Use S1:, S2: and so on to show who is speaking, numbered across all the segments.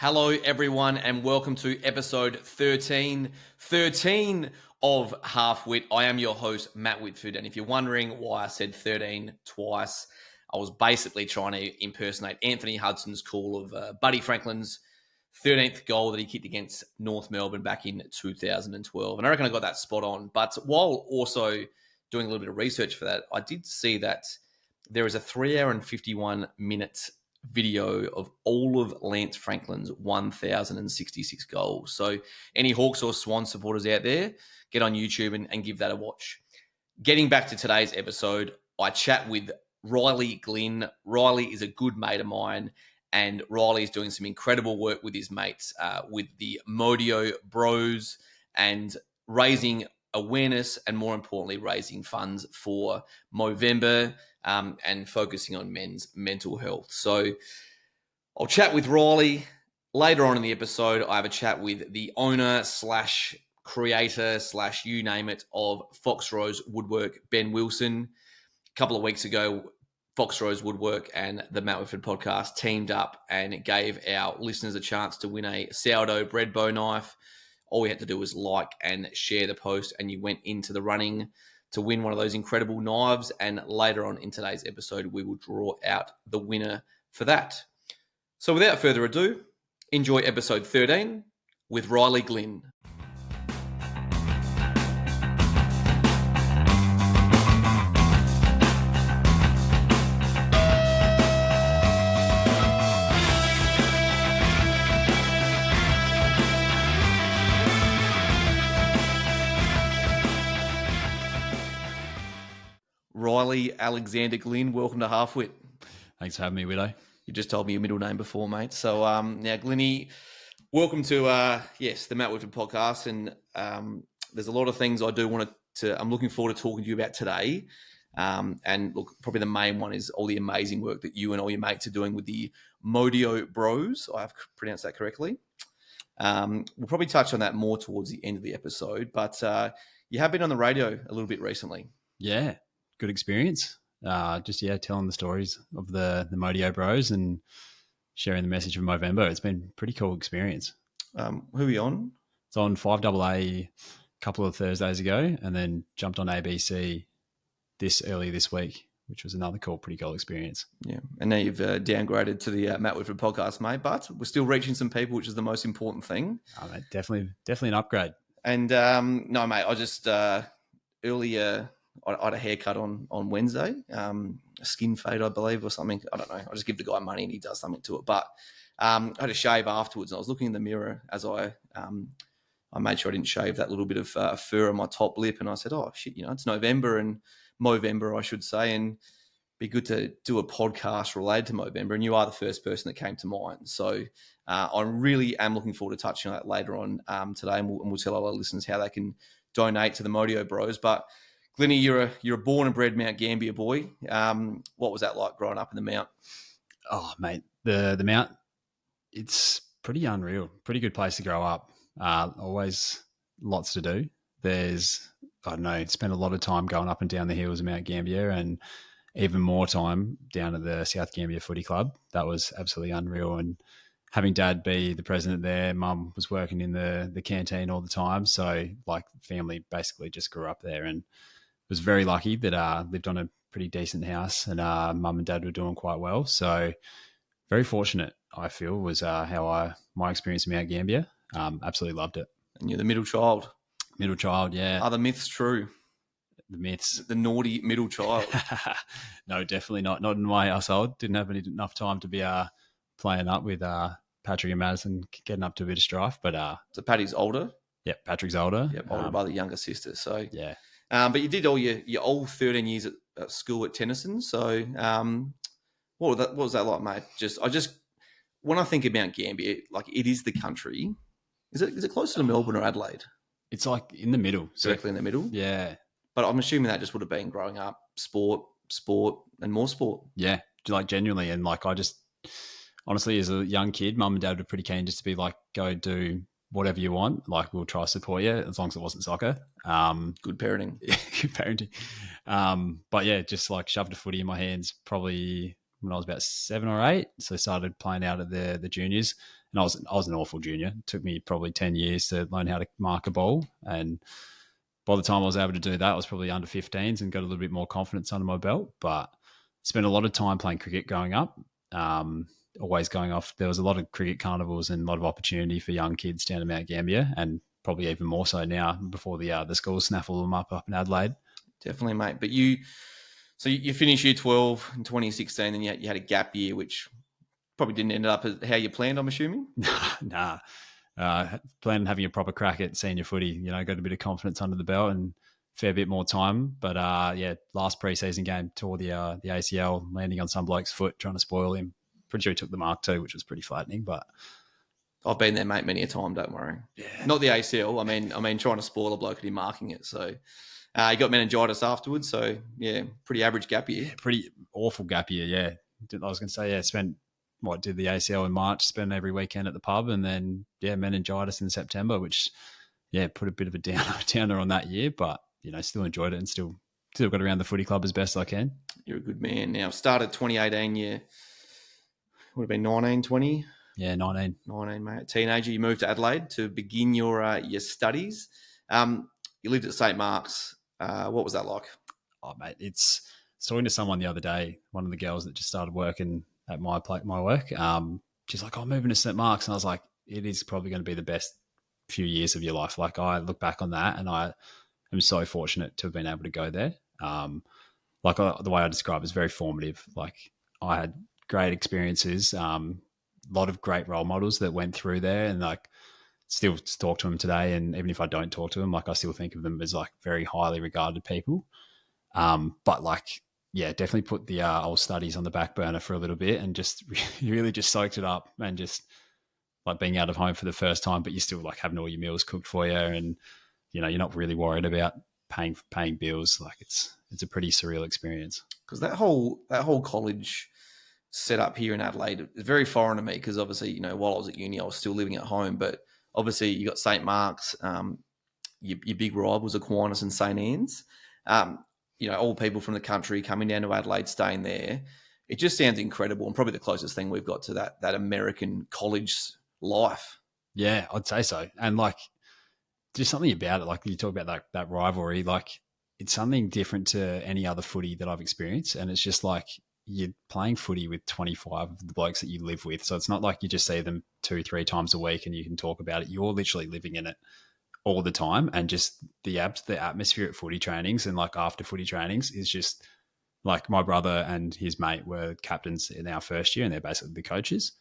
S1: Hello, everyone, and welcome to episode 13 of Half Wit. I am your host, Matt Whitford, and if you're wondering why I said 13 twice, I was basically trying to impersonate Anthony Hudson's call of Buddy Franklin's 13th goal that he kicked against North Melbourne back in 2012. And I reckon I got that spot on. But while also doing a little bit of research for that, I did see that there is a 3 hour and 51 minute video of all of Lance Franklin's 1,066 goals. So any Hawks or Swans supporters out there, get on YouTube and give that a watch. Getting back to today's episode, I chat with Riley Glynn. Riley is a good mate of mine, and Riley is doing some incredible work with his mates with the Modeo Bros and raising awareness and, more importantly, raising funds for Movember and focusing on men's mental health. So I'll chat with Riley. Later on in the episode, I have a chat with the owner slash creator slash you name it of Fox Rose Woodwork, Ben Wilson. A couple of weeks ago, Fox Rose Woodwork and the Matt Whitford podcast teamed up and gave our listeners a chance to win a sourdough bread bow knife. All we had to do was like and share the post, and you went into the running to win one of those incredible knives. And later on in today's episode, we will draw out the winner for that. So without further ado, enjoy episode 13 with Riley Glynn. Riley Alexander Glynn, welcome to Halfwit.
S2: Thanks for having me, Widow.
S1: You just told me your middle name before, mate. So now, Glynny, welcome to the Matt Whitford podcast. And there's a lot of things I do want to. I'm looking forward to talking to you about today. And look, probably the main one is all the amazing work that you and all your mates are doing with the Modeo Bros. I have pronounced that correctly. We'll probably touch on that more towards the end of the episode. But you have been on the radio a little bit recently.
S2: Yeah. Good experience. Telling the stories of the Modeo Bros and sharing the message of Movember. It's been a pretty cool experience.
S1: Who are you on?
S2: It's on 5AA a couple of Thursdays ago, and then jumped on ABC early this week, which was another pretty cool experience.
S1: Yeah, and now you've downgraded to the Matt Whitford podcast, mate, but we're still reaching some people, which is the most important thing.
S2: Oh, mate, definitely an upgrade.
S1: And no, mate, I just earlier... I had a haircut on Wednesday, a skin fade, I believe, or something. I don't know. I just give the guy money and he does something to it. But I had a shave afterwards, and I was looking in the mirror as I made sure I didn't shave that little bit of fur on my top lip. And I said, oh, shit, it's November and Movember, I should say, and be good to do a podcast related to Movember. And you are the first person that came to mind. So I really am looking forward to touching on that later on today, and we'll tell all our listeners how they can donate to the Modeo Bros. But Glynny, you're a born and bred Mount Gambier boy. What was that like growing up in the Mount?
S2: Oh, mate, the Mount, it's pretty unreal. Pretty good place to grow up. Always lots to do. Spent a lot of time going up and down the hills of Mount Gambier, and even more time down at the South Gambier Footy Club. That was absolutely unreal. And having Dad be the president there, Mum was working in the canteen all the time. So family basically just grew up there, and was very lucky that lived on a pretty decent house, and Mum and Dad were doing quite well. So very fortunate, I feel, was my experience in Mount Gambier. Absolutely loved it.
S1: And you're the middle child.
S2: Middle child, yeah.
S1: Are the myths true?
S2: The myths.
S1: The naughty middle child.
S2: No, definitely not. Not in my household. Didn't have enough time to be playing up with Patrick and Madison, getting up to a bit of strife. But
S1: so Paddy's older?
S2: Yep, Patrick's older.
S1: Yep, older by the younger sister. So
S2: yeah.
S1: But you did all your old 13 years at school at Tennyson. So what was that like, mate? When I think of Mount Gambier, it is the country. Is it closer to Melbourne or Adelaide?
S2: It's in the middle.
S1: Directly in the middle?
S2: Yeah.
S1: But I'm assuming that just would have been growing up, sport, and more sport.
S2: Yeah, genuinely. And I just, honestly, as a young kid, Mum and Dad were pretty keen just to be go do whatever you want. We'll try to support you as long as it wasn't soccer.
S1: Good parenting.
S2: Good parenting. But yeah, just shoved a footy in my hands probably when I was about 7 or 8. So I started playing out at the juniors, and I was an awful junior. It took me probably 10 years to learn how to mark a ball, and by the time I was able to do that, I was probably under 15s and got a little bit more confidence under my belt. But spent a lot of time playing cricket going up. Always going off. There was a lot of cricket carnivals and a lot of opportunity for young kids down in Mount Gambier, and probably even more so now before the schools snaffle them up in Adelaide.
S1: Definitely, mate. But so you finished year 12 in 2016, and you had a gap year, which probably didn't end up as how you planned, I'm assuming.
S2: Nah. Plan on having a proper crack at senior footy. Got a bit of confidence under the belt and a fair bit more time. But last preseason game tore the ACL, landing on some bloke's foot, trying to spoil him. Pretty sure he took the mark too, which was pretty flattening. But
S1: I've been there, mate, many a time. Don't worry.
S2: Yeah.
S1: Not the ACL. I mean, trying to spoil a bloke and him marking it. So he got meningitis afterwards. So yeah, pretty average gap year.
S2: Yeah, pretty awful gap year. Yeah, I was going to say did the ACL in March, spent every weekend at the pub, and then meningitis in September, which put a bit of a downer on that year, but still enjoyed it and still got around the footy club as best I can.
S1: You're a good man. Now started 2018, would have been 19, 20.
S2: Yeah, 19.
S1: 19, mate. Teenager, you moved to Adelaide to begin your studies. You lived at St. Mark's. What was that like?
S2: Oh, mate, it's talking to someone the other day, one of the girls that just started working at my work. She's like, I'm moving to St. Mark's. And I was like, it is probably going to be the best few years of your life. Like, I look back on that and I am so fortunate to have been able to go there. The way I describe it is very formative. Like, I had great experiences, a lot of great role models that went through there, and like still talk to them today. And even if I don't talk to them, like I still think of them as like very highly regarded people. But like, definitely put the old studies on the back burner for a little bit and just really just soaked it up, and just like being out of home for the first time, but you're still like having all your meals cooked for you, and you're not really worried about paying bills. Like it's a pretty surreal experience.
S1: Because that whole college setup here in Adelaide is very foreign to me, because obviously, while I was at uni, I was still living at home, but obviously you got St. Mark's, your big rivals, Aquinas and St. Anne's, all people from the country coming down to Adelaide, staying there. It just sounds incredible, and probably the closest thing we've got to that American college life.
S2: Yeah, I'd say so. And like, just something about it, like you talk about that rivalry, like it's something different to any other footy that I've experienced. And it's just like you're playing footy with 25 of the blokes that you live with. So it's not like you just see them 2-3 times a week and you can talk about it. You're literally living in it all the time. And just the atmosphere at footy trainings and like after footy trainings is just like, my brother and his mate were captains in our first year, and they're basically the coaches.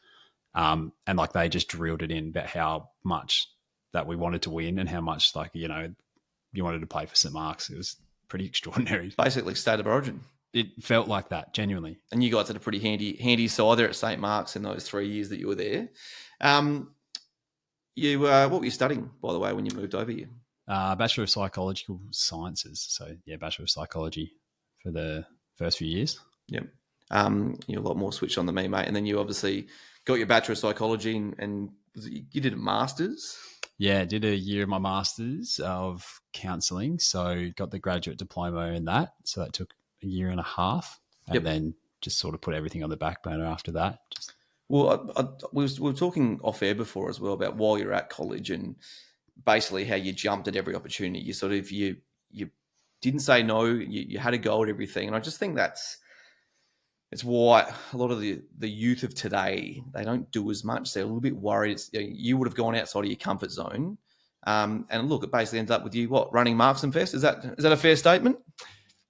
S2: And like they just drilled it in about how much that we wanted to win and how much like, you wanted to play for St. Mark's. It was pretty extraordinary.
S1: Basically state of origin.
S2: It felt like that, genuinely.
S1: And you guys had a pretty handy side there at St. Mark's in those 3 years that you were there. What were you studying, by the way, when you moved over here?
S2: Bachelor of Psychological Sciences. So, Bachelor of Psychology for the first few years.
S1: Yep. You're a lot more switched on than me, mate. And then you obviously got your Bachelor of Psychology and you did a Master's?
S2: Yeah, did a year of my Master's of Counselling. So got the graduate diploma in that. So that took a year and a half. And then just sort of put everything on the back burner after that.
S1: Well, we were talking off air before as well about while you're at college and basically how you jumped at every opportunity. You sort of, you didn't say no, you had a go at everything. And I just think it's why a lot of the youth of today, they don't do as much. They're a little bit worried. You would have gone outside of your comfort zone. And look, it basically ends up with you, running Marks and Fest? Is that a fair statement?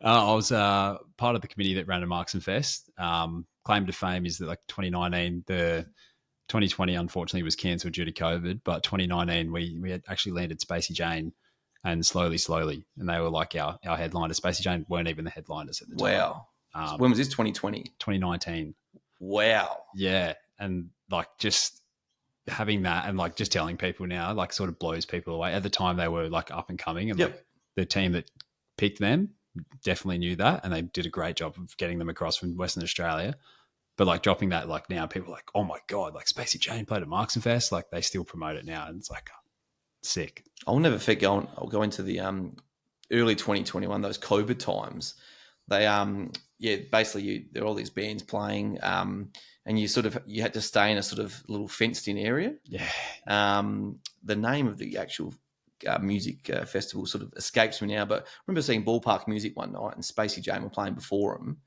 S2: I was part of the committee that ran a Marks and Fest. Claim to fame is that like 2019, the 2020 unfortunately was cancelled due to COVID, but 2019 we had actually landed Spacey Jane and Slowly, and they were like our headliners. Spacey Jane weren't even the headliners at the time.
S1: Wow. When was this? 2020?
S2: 2019.
S1: Wow.
S2: Yeah, and like just having that and like just telling people now like sort of blows people away. At the time they were like up and coming, and like the team that picked them definitely knew that, and they did a great job of getting them across from Western Australia. But like dropping that, like now people are like, oh my God, like Spacey Jane played at Marks and Fest. Like they still promote it now, and it's like sick.
S1: I'll never forget I'll go into the early 2021, those COVID times. They basically there are all these bands playing, and you had to stay in a sort of little fenced in area.
S2: Yeah.
S1: The name of the actual music festival sort of escapes me now, but I remember seeing Ballpark Music one night, and Spacey Jane were playing before them.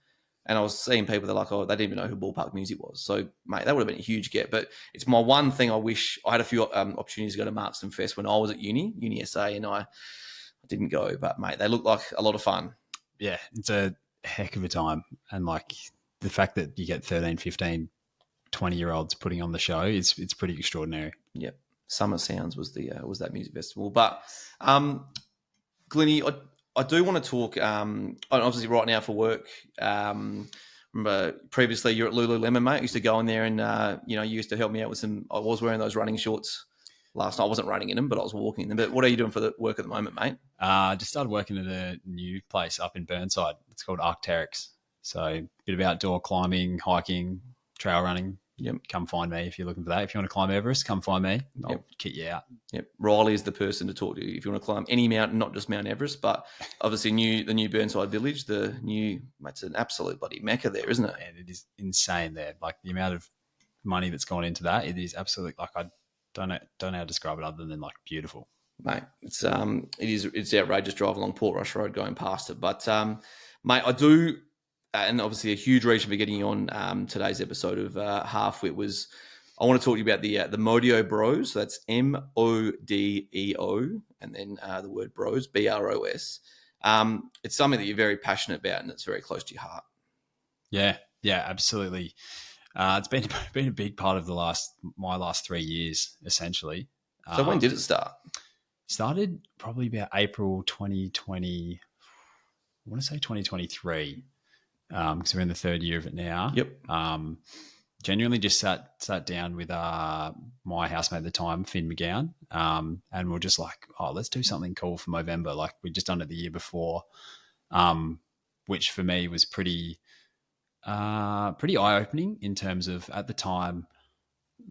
S1: And I was seeing people that like, oh, they didn't even know who Ballpark Music was. So, mate, that would have been a huge get. But it's my one thing I wish I had a few opportunities to go to Markston Fest when I was at uni SA, and I didn't go. But, mate, they look like a lot of fun.
S2: Yeah, it's a heck of a time. And, like, the fact that you get 13, 15, 20-year-olds putting on the show, it's pretty extraordinary.
S1: Yep. Summer Sounds was that music festival. But, Glynny, I do want to talk, obviously right now for work. Remember previously you're at Lululemon, mate. I used to go in there and, you used to help me out with I was wearing those running shorts last night. I wasn't running in them, but I was walking in them. But what are you doing for the work at the moment, mate?
S2: I just started working at a new place up in Burnside. It's called Arc'teryx. So a bit of outdoor climbing, hiking, trail running.
S1: Yep.
S2: Come find me if you're looking for that. If you want to climb Everest, come find me. I'll kit you out.
S1: Yep. Riley is the person to talk to if you want to climb any mountain, not just Mount Everest, but obviously the new Burnside Village, it's an absolute bloody mecca there, isn't it?
S2: And it is insane there. Like the amount of money that's gone into that, it is absolutely like I don't know how to describe it other than like beautiful.
S1: Mate, it's outrageous driving along Port Rush Road going past it. But mate, I do. And obviously a huge reason for getting you on today's episode of Halfwit was I want to talk to you about the Modeo Bros. So that's MODEO and then the word Bros, BROS. It's something that you're very passionate about and it's very close to your heart.
S2: Yeah, absolutely. It's been a big part of my last 3 years, essentially.
S1: So when did it start?
S2: Started probably about April 2020. I want to say 2023. Because we're in the third year of it now.
S1: Yep.
S2: Genuinely just sat down with my housemate at the time, Finn McGowan, and we're just like, oh, let's do something cool for Movember. Like we'd just done it the year before, which for me was pretty eye-opening in terms of at the time,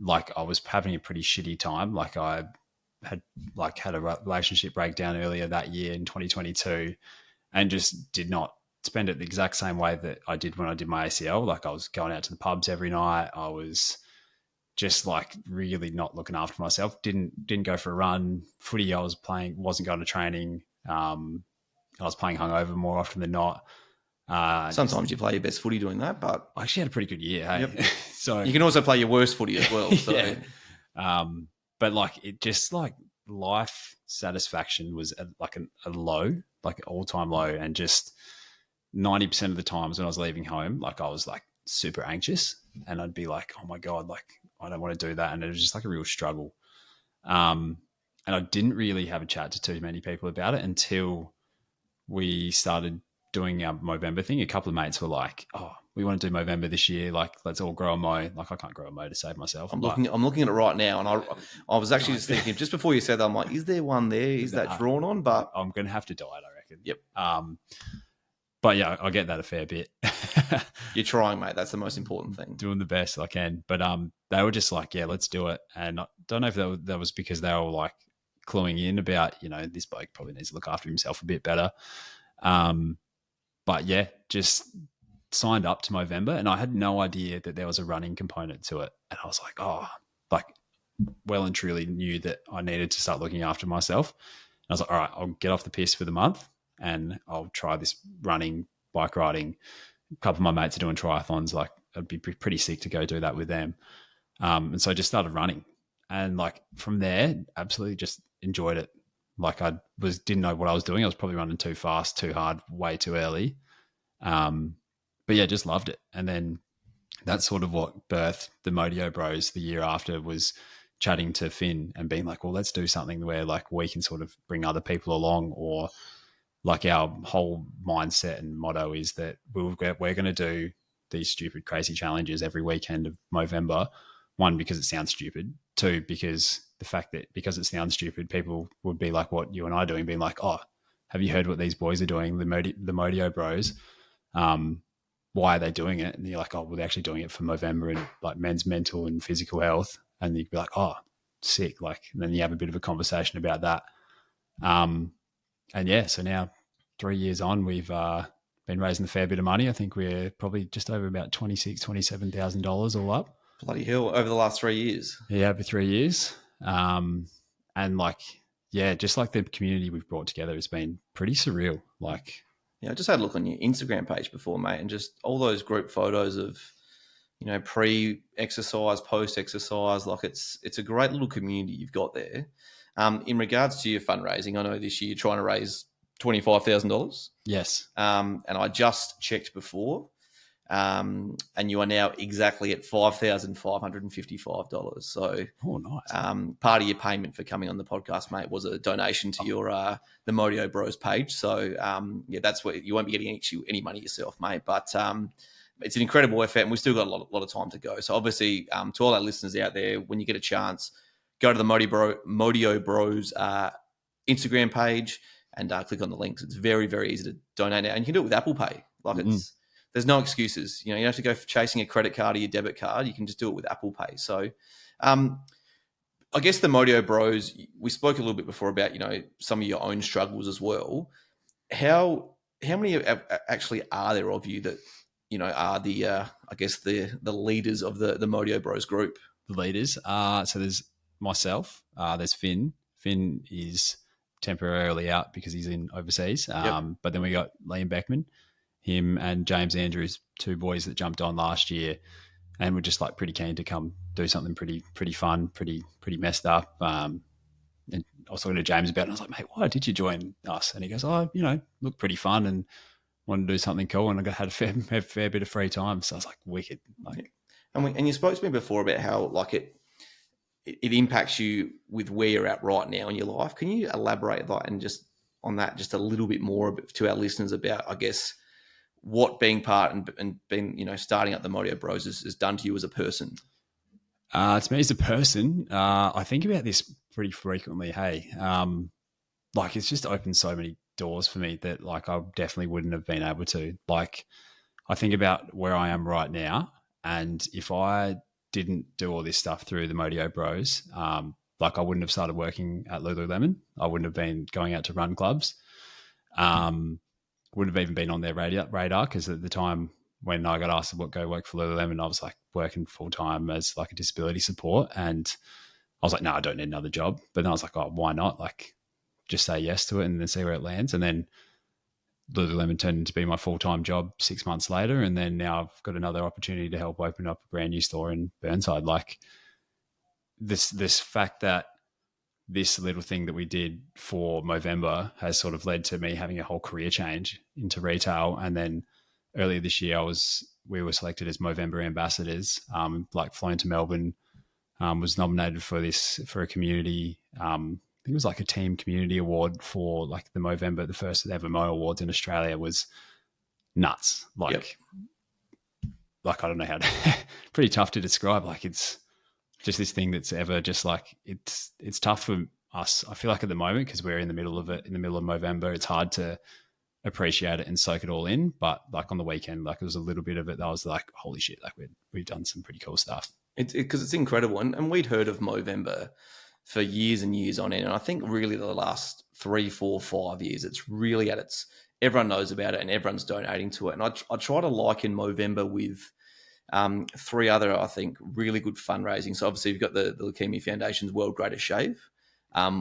S2: like I was having a pretty shitty time. Like I had a relationship breakdown earlier that year in 2022 and just did not spend it the exact same way that I did when I did my ACL. Like I was going out to the pubs every night. I was just like really not looking after myself. Didn't go for a run. Footy I was playing, wasn't going to training. I was playing hungover more often than not.
S1: Sometimes you play your best footy doing that, but
S2: I actually had a pretty good year. Hey?
S1: Yep.
S2: So
S1: you can also play your worst footy as well. So.
S2: Yeah. But like it just like life satisfaction was at like a low, like an all-time low, and just 90% of the times when I was leaving home, like I was like super anxious and I'd be like, oh my God, like I don't want to do that. And it was just like a real struggle. And I didn't really have a chat to too many people about it until we started doing our Movember thing. A couple of mates were like, oh, we want to do Movember this year. Like, let's all grow a Mo. Like, I can't grow a Mo to save myself.
S1: I'm looking at it right now. And I was actually just thinking, just before you said that, I'm like, is there one there? Is that drawn on? But
S2: I'm going to have to diet, I reckon.
S1: Yep.
S2: But yeah, I get that a fair bit.
S1: You're trying, mate. That's the most important thing.
S2: Doing the best I can. But they were just like, yeah, let's do it. And I don't know if that was because they were like cluing in about, this bloke probably needs to look after himself a bit better. But yeah, just signed up to Movember and I had no idea that there was a running component to it. And I was like, well and truly knew that I needed to start looking after myself. And I was like, all right, I'll get off the piss for the month and I'll try this running, bike riding. A couple of my mates are doing triathlons. Like I'd be pretty sick to go do that with them. And so I just started running and like from there, absolutely just enjoyed it. Like didn't know what I was doing. I was probably running too fast, too hard, way too early. But yeah, just loved it. And then that's sort of what birthed the Modeo Bros the year after, was chatting to Finn and being like, well, let's do something where like we can sort of bring other people along, or like our whole mindset and motto is that we're going to do these stupid, crazy challenges every weekend of Movember. One, because it sounds stupid. Two, because the fact that because it sounds stupid, people would be like what you and I are doing, being like, oh, have you heard what these boys are doing? The Modeo Bros. Why are they doing it? And you're like, oh, well, they're actually doing it for Movember and like men's mental and physical health. And you'd be like, oh, sick. Like, and then you have a bit of a conversation about that. And yeah, so now 3 years on, we've been raising a fair bit of money. I think we're probably just over about $27,000 all up.
S1: Bloody hell, over the last 3 years.
S2: Yeah, over 3 years. And like, yeah, just like the community we've brought together has been pretty surreal. Like,
S1: Yeah, I just had a look on your Instagram page before, mate, and just all those group photos of, pre-exercise, post-exercise. Like it's a great little community you've got there. In regards to your fundraising, I know this year you're trying to raise $25,000.
S2: yes.
S1: And I just checked before, and you are now exactly at $5,555. So,
S2: Oh, nice.
S1: Part of your payment for coming on the podcast, mate, was a donation to your the Modeo Bros page. So, that's where you won't be getting any money yourself, mate. But it's an incredible effort, and we've still got a lot of time to go. So, obviously, to all our listeners out there, when you get a chance, go to the Modeo Bros Instagram page and click on the links. It's very, very easy to donate now, and you can do it with Apple Pay. Like there's no excuses. You don't have to go chasing a credit card or your debit card. You can just do it with Apple Pay. So, I guess the Modeo Bros, we spoke a little bit before about, some of your own struggles as well. How many actually are there of you that, are the, I guess the leaders of the Modeo Bros group?
S2: The leaders. So there's myself. There's Finn. Finn is temporarily out because he's in overseas. But then we got Liam Beckman, him and James Andrews, two boys that jumped on last year, and we're just like pretty keen to come do something pretty fun, pretty messed up. And I was talking to James about it, and I was like, mate, why did you join us? And he goes, looked pretty fun and wanted to do something cool, and I had a fair bit of free time. So I was like, wicked.
S1: And you spoke to me before about how like it impacts you with where you're at right now in your life. Can you elaborate and just on that just a little bit more to our listeners about, I guess, what being part and being, starting up the Modeo Bros has done to you as a person?
S2: To me as a person, I think about this pretty frequently. Hey, like it's just opened so many doors for me that like I definitely wouldn't have been able to. Like I think about where I am right now, and if I didn't do all this stuff through the Modeo Bros, like I wouldn't have started working at Lululemon. I wouldn't have been going out to run clubs. Wouldn't have even been on their radar because at the time when I got asked to go work for Lululemon, I was like working full time as like a disability support, and I was like, no, I don't need another job. But then I was like, oh, why not? Like, just say yes to it and then see where it lands. And then Lululemon turned into be my full-time job 6 months later, and then now I've got another opportunity to help open up a brand new store in Burnside. Like this fact that this little thing that we did for Movember has sort of led to me having a whole career change into retail. And then earlier this year, we were selected as Movember ambassadors. Like flown to Melbourne, was nominated for a community. I think it was like a team community award for like the Movember, the first ever Mo Awards in Australia. Was nuts. Like I don't know how to, pretty tough to describe. Like it's just this thing that's ever just like, it's tough for us. I feel like at the moment, because we're in the middle of it, in the middle of Movember, it's hard to appreciate it and soak it all in. But like on the weekend, like it was a little bit of it that I was like, holy shit, like we've done some pretty cool stuff.
S1: Because it's incredible. And we'd heard of Movember for years and years on end. And I think really the last 3, 4, 5 years, it's really everyone knows about it and everyone's donating to it. And I try to liken Movember with 3 other, I think, really good fundraising. So obviously you've got the Leukemia Foundation's World Greatest Shave,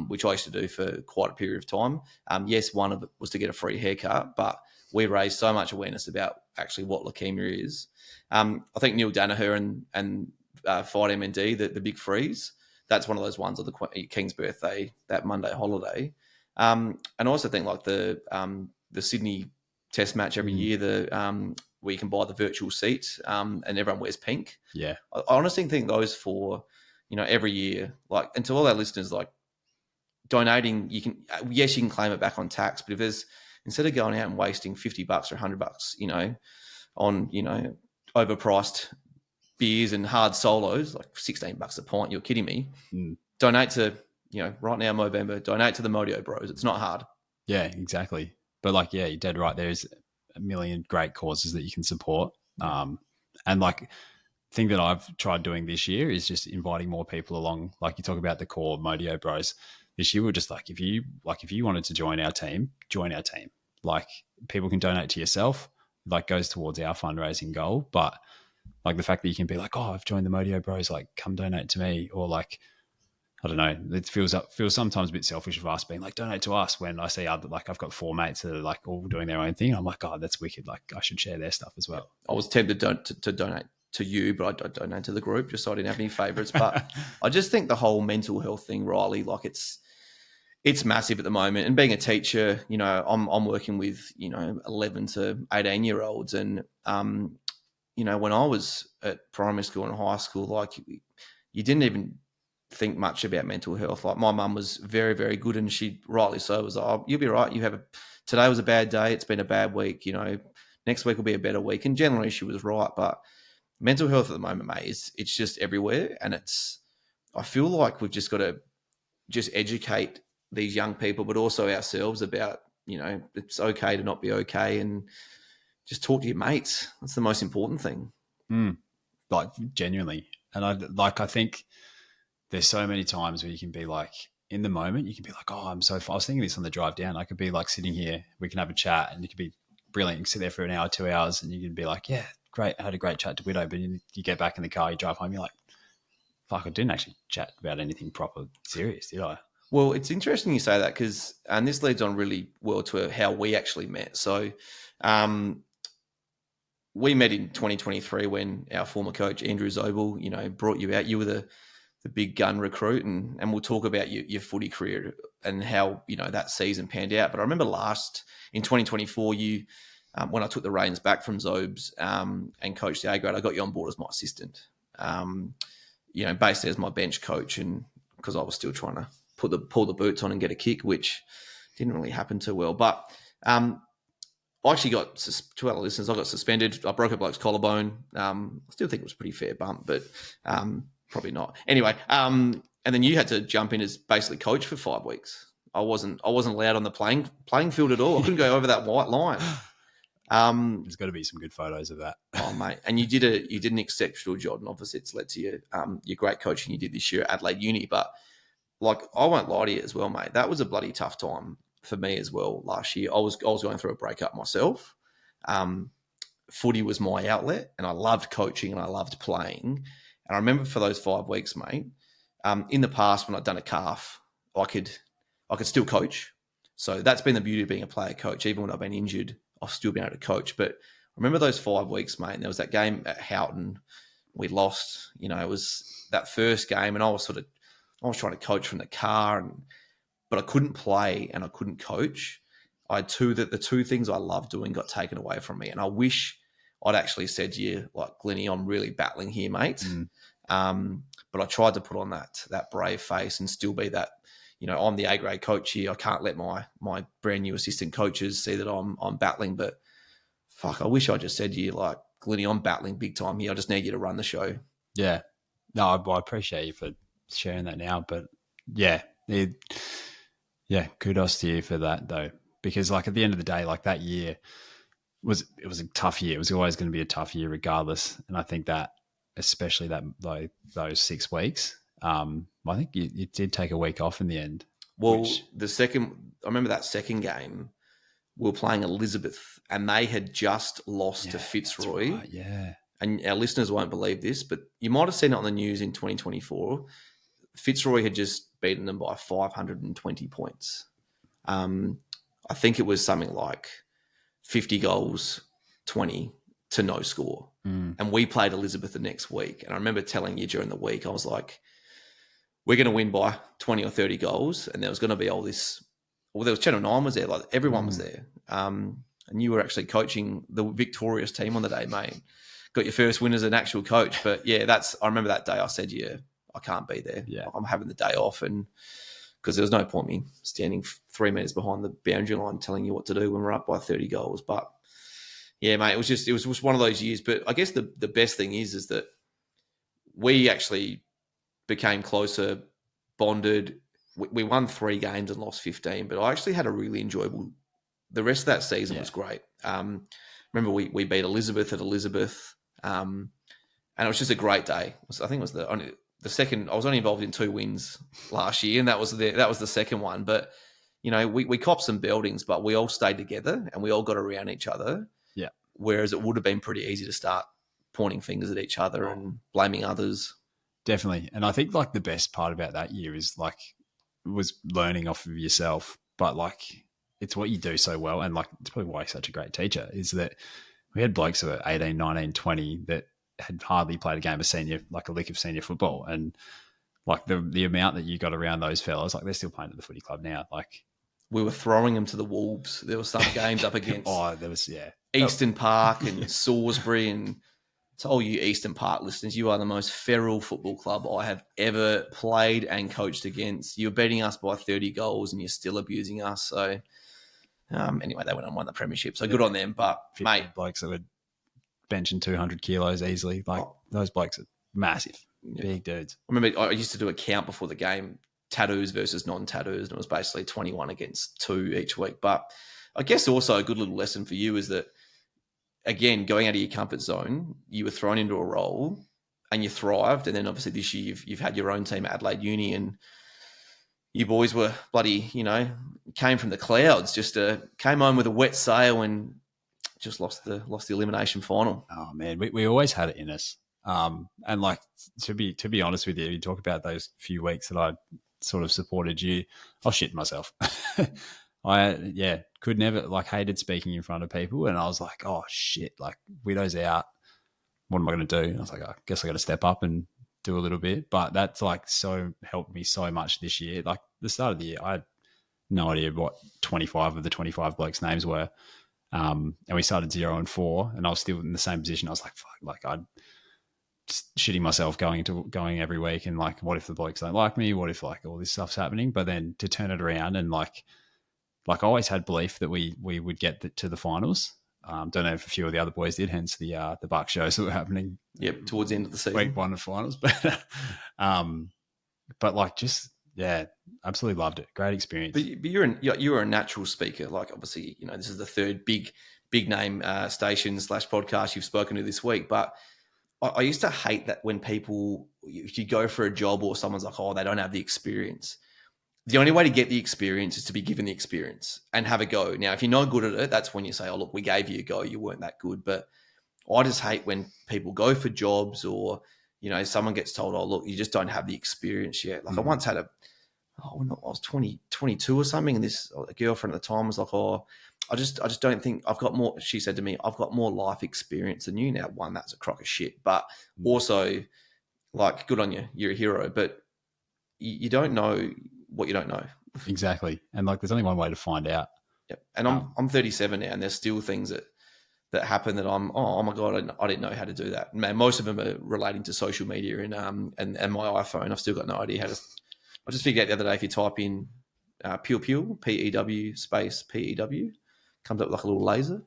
S1: which I used to do for quite a period of time. Yes, one of it was to get a free haircut, but we raised so much awareness about actually what leukemia is. I think Neil Danaher and Fight MND, the Big Freeze, that's one of those ones on the King's birthday, that Monday holiday. And I also think like the Sydney Test match every year, where you can buy the virtual seat and everyone wears pink.
S2: Yeah.
S1: I honestly think those 4, every year, like, and to all our listeners, like donating, you can claim it back on tax, but if there's, instead of going out and wasting $50 or $100, on, overpriced beers and hard solos, like $16 a pint, you're kidding me. Donate to, right now, Movember, donate to the Modeo Bros. It's not hard.
S2: Yeah, exactly. But like, yeah, you're dead right. There's a million great causes that you can support. And like, thing that I've tried doing this year is just inviting more people along. Like you talk about the core Modeo Bros. This year we're just like, if you wanted to join our team, join our team. Like people can donate to yourself. like goes towards our fundraising goal. But like the fact that you can be like, oh, I've joined the Modeo Bros, like come donate to me, or like, I don't know, it feels sometimes a bit selfish of us being like, donate to us, when I see other, like I've got 4 mates that are like all doing their own thing. I'm like, oh, that's wicked. Like I should share their stuff as well.
S1: I was tempted to donate to you, but I donate to the group just so I didn't have any favourites. But I just think the whole mental health thing, Riley, like it's massive at the moment. And being a teacher, you know, I'm working with, you know, 11 to 18-year-olds. And, you know, when I was at primary school and high school, like you didn't even think much about mental health. Like my mum was very, very good, and she rightly so was like, oh, you'll be right. Today was a bad day. It's been a bad week. You know, next week will be a better week. And generally she was right. But mental health at the moment, mate, it's just everywhere. And I feel like we've just got to just educate these young people, but also ourselves about, you know, it's okay to not be okay, and just talk to your mates. That's the most important thing.
S2: Like genuinely. And I think there's so many times where you can be like, in the moment, you can be like, oh, I was thinking this on the drive down. I could be like sitting here, we can have a chat, and you could be brilliant. You can sit there for an hour, 2 hours, and you can be like, yeah, great. I had a great chat to Widow. But you get back in the car, you drive home, you're like, fuck, I didn't actually chat about anything proper serious, did I?
S1: Well, it's interesting you say that, because, and this leads on really well to how we actually met. So we met in 2023 when our former coach, Andrew Zobel, you know, brought you out. You were the big gun recruit, and we'll talk about your footy career and how, you know, that season panned out. But I remember in 2024, you, when I took the reins back from Zobes and coached the A grade, I got you on board as my assistant, you know, basically as my bench coach, and because I was still trying to pull the boots on and get a kick, which didn't really happen too well. But I actually got, to our listeners, I got suspended. I broke a bloke's collarbone. I still think it was a pretty fair bump, but probably not. Anyway, and then you had to jump in as basically coach for 5 weeks. I wasn't allowed on the playing field at all. I couldn't go over that white line.
S2: There's got to be some good photos of that.
S1: Oh, mate. And you did an exceptional job, and obviously it's led to your great coaching you did this year at Adelaide Uni. But like, I won't lie to you as well, mate. That was a bloody tough time for me as well last year. I was going through a breakup myself. Footy was my outlet, and I loved coaching and I loved playing. And I remember for those 5 weeks, mate, in the past when I'd done a calf, I could still coach. So that's been the beauty of being a player coach. Even when I've been injured, I've still been able to coach. But I remember those 5 weeks, mate, and there was that game at Houghton. We lost. You know, it was that first game, and I was trying to coach from the car, but I couldn't play and I couldn't coach. I had the two things I love doing got taken away from me. And I wish I'd actually said to you, like, Glynny, I'm really battling here, mate. But I tried to put on that brave face and still be that, you know, I'm the A-grade coach here. I can't let my brand new assistant coaches see that I'm battling. But fuck, I wish I just said to you, like, Glynny, I'm battling big time here. I just need you to run the show.
S2: Yeah. No, I appreciate you for sharing that now. But yeah, kudos to you for that though. Because like at the end of the day, like that year it was a tough year. It was always going to be a tough year regardless. And I think that especially those 6 weeks, I think you did take a week off in the end.
S1: Well, I remember that second game, we were playing Elizabeth, and they had just lost to Fitzroy.
S2: Right, yeah.
S1: And our listeners won't believe this, but you might have seen it on the news in 2024. Fitzroy had just beaten them by 520 points. I think it was something like 50 goals, 20 to no score. And we played Elizabeth the next week. And I remember telling you during the week, I was like, we're going to win by 20 or 30 goals. And there was going to be all this. Well, there was Channel 9 was there. Like everyone was there. And you were actually coaching the victorious team on the day, mate. Got your first win as an actual coach. But yeah, I remember that day I said, yeah, I can't be there.
S2: Yeah.
S1: I'm having the day off. And because there was no point me standing 3 meters behind the boundary line telling you what to do when we're up by 30 goals. But yeah, mate, it was just one of those years. But I guess the best thing is that we actually became closer, bonded. We won 3 games and lost 15, but I actually had a really enjoyable. The rest of that season was great. Remember we beat Elizabeth at Elizabeth, and it was just a great day. I think it was the second. I was only involved in 2 wins last year, and that was the second one. But you know, we copped some buildings, but we all stayed together and we all got around each other.
S2: Yeah.
S1: whereas it would have been pretty easy to start pointing fingers at each other and blaming others.
S2: Definitely. And I think like the best part about that year is like was learning off of yourself, but like it's what you do so well. And like it's probably why you're such a great teacher is that we had blokes who were 18, 19, 20 that had hardly played a game of senior, like a lick of senior football. And like the amount that you got around those fellas, like they're still playing at the footy club now. Like
S1: we were throwing them to the wolves. There were some games up against Eastern Park and Salisbury, and to all you Eastern Park listeners, you are the most feral football club I have ever played and coached against. You're beating us by 30 goals and you're still abusing us. So anyway, they went and won the premiership. So good on them. But mate,
S2: blokes that were benching 200 kilos easily, like those blokes are massive. Big dudes.
S1: I remember I used to do a count before the game, tattoos versus non-tattoos, and it was basically 21 against 2 each week. But I guess also a good little lesson for you is that, again, going out of your comfort zone, you were thrown into a role and you thrived. And then obviously this year you've had your own team at Adelaide Uni, and you boys were bloody, came from the clouds, just came home with a wet sail and just lost the elimination final.
S2: Oh man, we always had it in us. And like to be honest with you, you talk about those few weeks that I sort of supported you, I was shitting myself. I could never, like, hated speaking in front of people, and I was like, oh shit, like Widow's out, what am I going to do? And I was like, I guess I got to step up and do a little bit. But that's like so helped me so much this year. Like the start of the year, I had no idea what 25 of the 25 blokes' names were. And we started 0-4, and I was still in the same position. I was like, fuck, like I'd just shitting myself going every week, and like, what if the blokes don't like me? What if like all this stuff's happening? But then to turn it around and like I always had belief that we would get to the finals. Don't know if a few of the other boys did, hence the Buck shows that were happening.
S1: Yep, towards the end of the season,
S2: week 1 of finals. But like just absolutely loved it. Great experience.
S1: But you're a natural speaker. Like obviously, this is the third big name station / podcast you've spoken to this week. But I used to hate that when people, if you go for a job or someone's like, oh, they don't have the experience. The only way to get the experience is to be given the experience and have a go. Now, if you're not good at it, that's when you say, oh, look, we gave you a go. You weren't that good. But I just hate when people go for jobs or, someone gets told, oh, look, you just don't have the experience yet. Like I once had I was 22 or something, and a girlfriend at the time was like, oh, I just don't think I've got more. She said to me, I've got more life experience than you. Now, one, that's a crock of shit. But also, like, good on you. You're a hero. But you don't know what you don't know.
S2: Exactly. And like, there's only one way to find out.
S1: Yep. And I'm 37 now, and there's still things that happen that I'm, oh my God, I didn't know how to do that. Man, most of them are relating to social media and my iPhone. I've still got no idea how to. I just figured out the other day, if you type in Pew, PEW space PEW, comes up with like a little laser.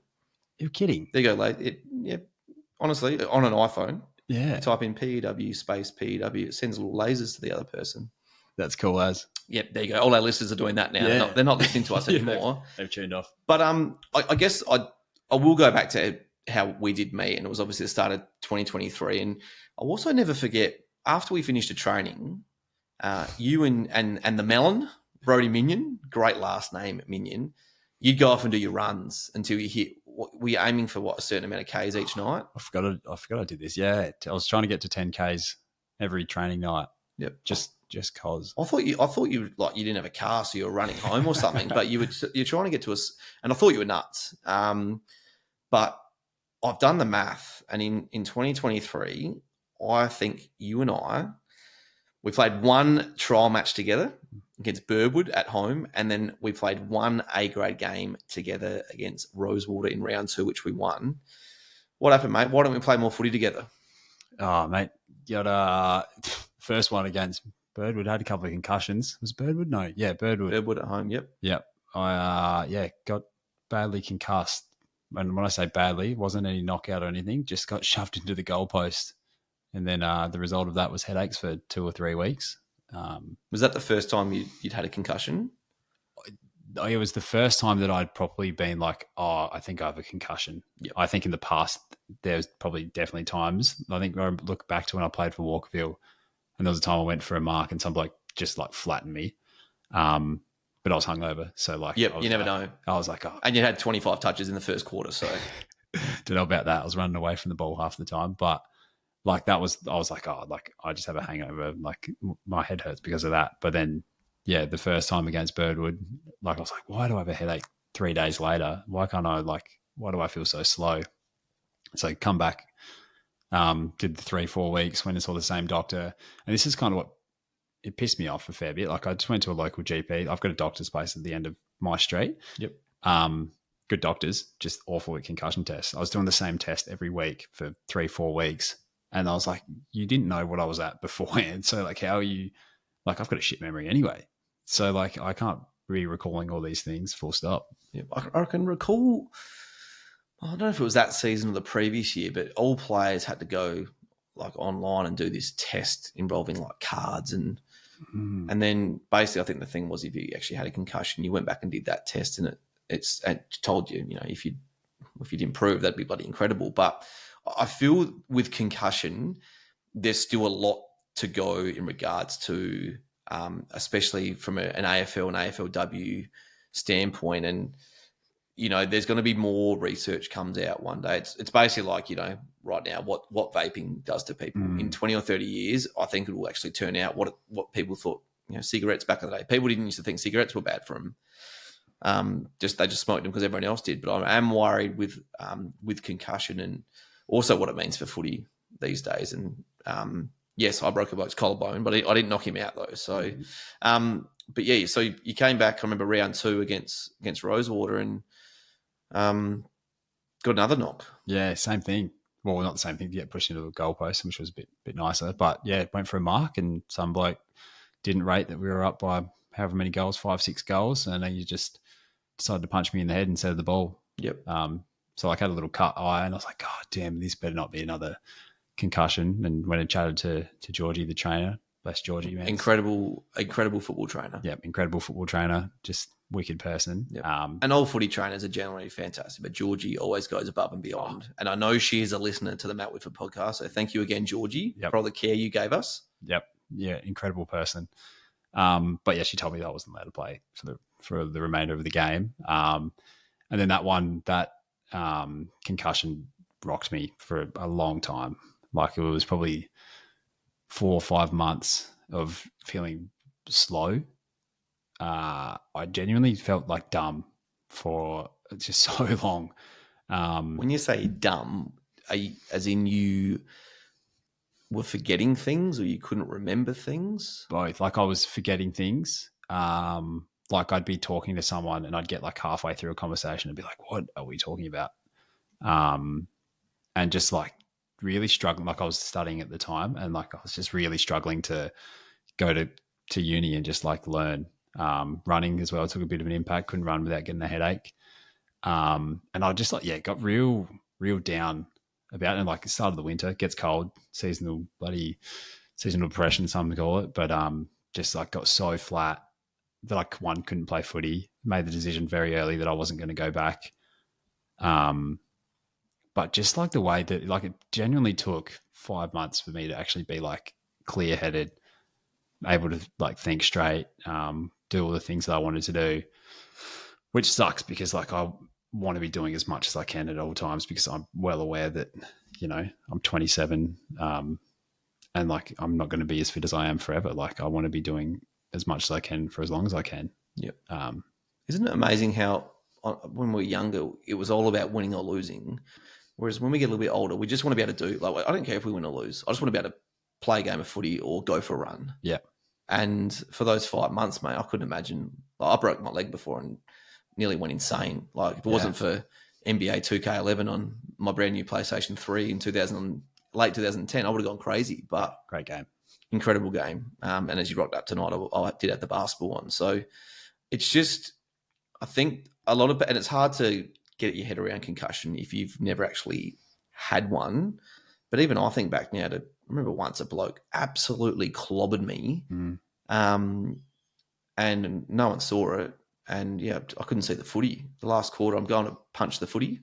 S2: You're kidding.
S1: There you go. Honestly, on an iPhone,
S2: you
S1: type in PEW space PEW, it sends little lasers to the other person.
S2: That's cool as.
S1: Yep, there you go. All our listeners are doing that now.
S2: Yeah.
S1: They're not listening to us anymore.
S2: They've tuned off.
S1: But I guess I will go back to how we did meet, and it was obviously the start of 2023. And I'll also never forget, after we finished the training, you and the Melon, Brody Minion, great last name, Minion, you'd go off and do your runs until you hit, were you aiming for a certain amount of Ks each night?
S2: I forgot I did this. Yeah. I was trying to get to 10 Ks every training night.
S1: Yep.
S2: Just cause.
S1: I thought you like, you didn't have a car, so you were running home or something, but you're trying to get to us, and I thought you were nuts. But I've done the math, and in 2023, I think you and we played one trial match together against Burwood at home, and then we played one A-grade game together against Rosewater in round 2, which we won. What happened, mate? Why don't we play more footy together?
S2: Oh, mate, you got first one against Birdwood, had a couple of concussions. Was Birdwood? No, yeah, Birdwood.
S1: Birdwood at home, yep.
S2: Yep. I got badly concussed. And when I say badly, it wasn't any knockout or anything, just got shoved into the goalpost. And then the result of that was headaches for 2 or 3 weeks.
S1: Was that the first time you'd had a concussion?
S2: It was the first time that I'd properly been like, oh, I think I have a concussion.
S1: Yep.
S2: I think in the past, there's definitely times. I think I look back to when I played for Walkerville, and there was a time I went for a mark and some bloke just like flattened me. But I was hungover. So like,
S1: yep, you never know.
S2: I was like, oh.
S1: And you had 25 touches in the first quarter. So
S2: Don't know about that. I was running away from the ball half the time, but like I was like, oh, like I just have a hangover. Like my head hurts because of that. But then, yeah, the first time against Birdwood, like I was like, why do I have a headache 3 days later? Why do I feel so slow? So come back, did the 3-4 weeks, went and saw the same doctor. And this is kind of what it pissed me off a fair bit. Like I just went to a local GP. I've got a doctor's place at the end of my street.
S1: Yep.
S2: Good doctors, just awful at concussion tests. I was doing the same test every week for 3-4 weeks. And I was like, you didn't know what I was at beforehand. So like, how are you, like, I've got a shit memory anyway. So like, I can't be recalling all these things full stop.
S1: Yeah, I can recall, I don't know if it was that season or the previous year, but all players had to go like online and do this test involving like cards and then basically I think the thing was if you actually had a concussion, you went back and did that test and it told you, if you'd improve, that'd be bloody incredible. But I feel with concussion, there's still a lot to go in regards to, especially from an AFL and AFLW standpoint. And, there's going to be more research comes out one day. It's basically like, right now, what vaping does to people. In 20 or 30 years, I think it will actually turn out what people thought, cigarettes back in the day. People didn't used to think cigarettes were bad for them. They just smoked them because everyone else did. But I am worried with concussion and also what it means for footy these days. And yes, I broke a bloke's collarbone, but I didn't knock him out though. So, but yeah, so you came back. I remember round 2 against Rosewater and got another knock.
S2: Yeah, same thing. Well, not the same thing. Get pushed into a goalpost, which was a bit nicer. But yeah, it went for a mark, and some bloke didn't rate that we were up by however many goals, 5-6 goals, and then you just decided to punch me in the head instead of the ball.
S1: Yep.
S2: So I had a little cut eye, and I was like, God damn, this better not be another concussion. And when I chatted to Georgie, the trainer, bless Georgie, man,
S1: incredible football trainer.
S2: Yep, incredible football trainer, just wicked person.
S1: Yep. And all footy trainers are generally fantastic, but Georgie always goes above and beyond. And I know she is a listener to the Matt Whitford podcast, so thank you again, Georgie, for all the care you gave us.
S2: Yep, yeah, incredible person. But yeah, she told me that I wasn't allowed to play for the remainder of the game. And then that concussion rocked me for a long time. Like it was probably 4 or 5 months of feeling slow. I genuinely felt like dumb for just so long.
S1: When you say dumb, as in you were forgetting things or you couldn't remember things?
S2: Both. Like I was forgetting things. Like I'd be talking to someone and I'd get like halfway through a conversation and be like, what are we talking about? And just like really struggling. Like I was studying at the time and like I was just really struggling to go to uni and just like learn. Running as well took a bit of an impact. Couldn't run without getting a headache. And I just like, got real down about it. And like the start of the winter, it gets cold, seasonal depression, some call it. But just like got so flat that like couldn't play footy. Made the decision very early that I wasn't going to go back. But just like the way that like it genuinely took 5 months for me to actually be like clear headed, able to like think straight, do all the things that I wanted to do, which sucks because like I want to be doing as much as I can at all times because I'm well aware that, I'm 27 and like I'm not going to be as fit as I am forever. Like I want to be doing as much as I can for as long as I can.
S1: Yep. Isn't it amazing how when we were younger, it was all about winning or losing. Whereas when we get a little bit older, we just want to be able to do, like, I don't care if we win or lose. I just want to be able to play a game of footy or go for a run.
S2: Yeah.
S1: And for those 5 months, mate, I couldn't imagine. Like, I broke my leg before and nearly went insane. Like, if it wasn't for NBA 2K11 on my brand new PlayStation 3 in late 2010, I would have gone crazy. But
S2: great game.
S1: Incredible game. And as you rocked up tonight, I did have the basketball one. So it's just, I think and it's hard to get your head around concussion if you've never actually had one. But even I think back now to, I remember once a bloke absolutely clobbered me and no one saw it. And yeah, I couldn't see the footy. The last quarter, I'm going to punch the footy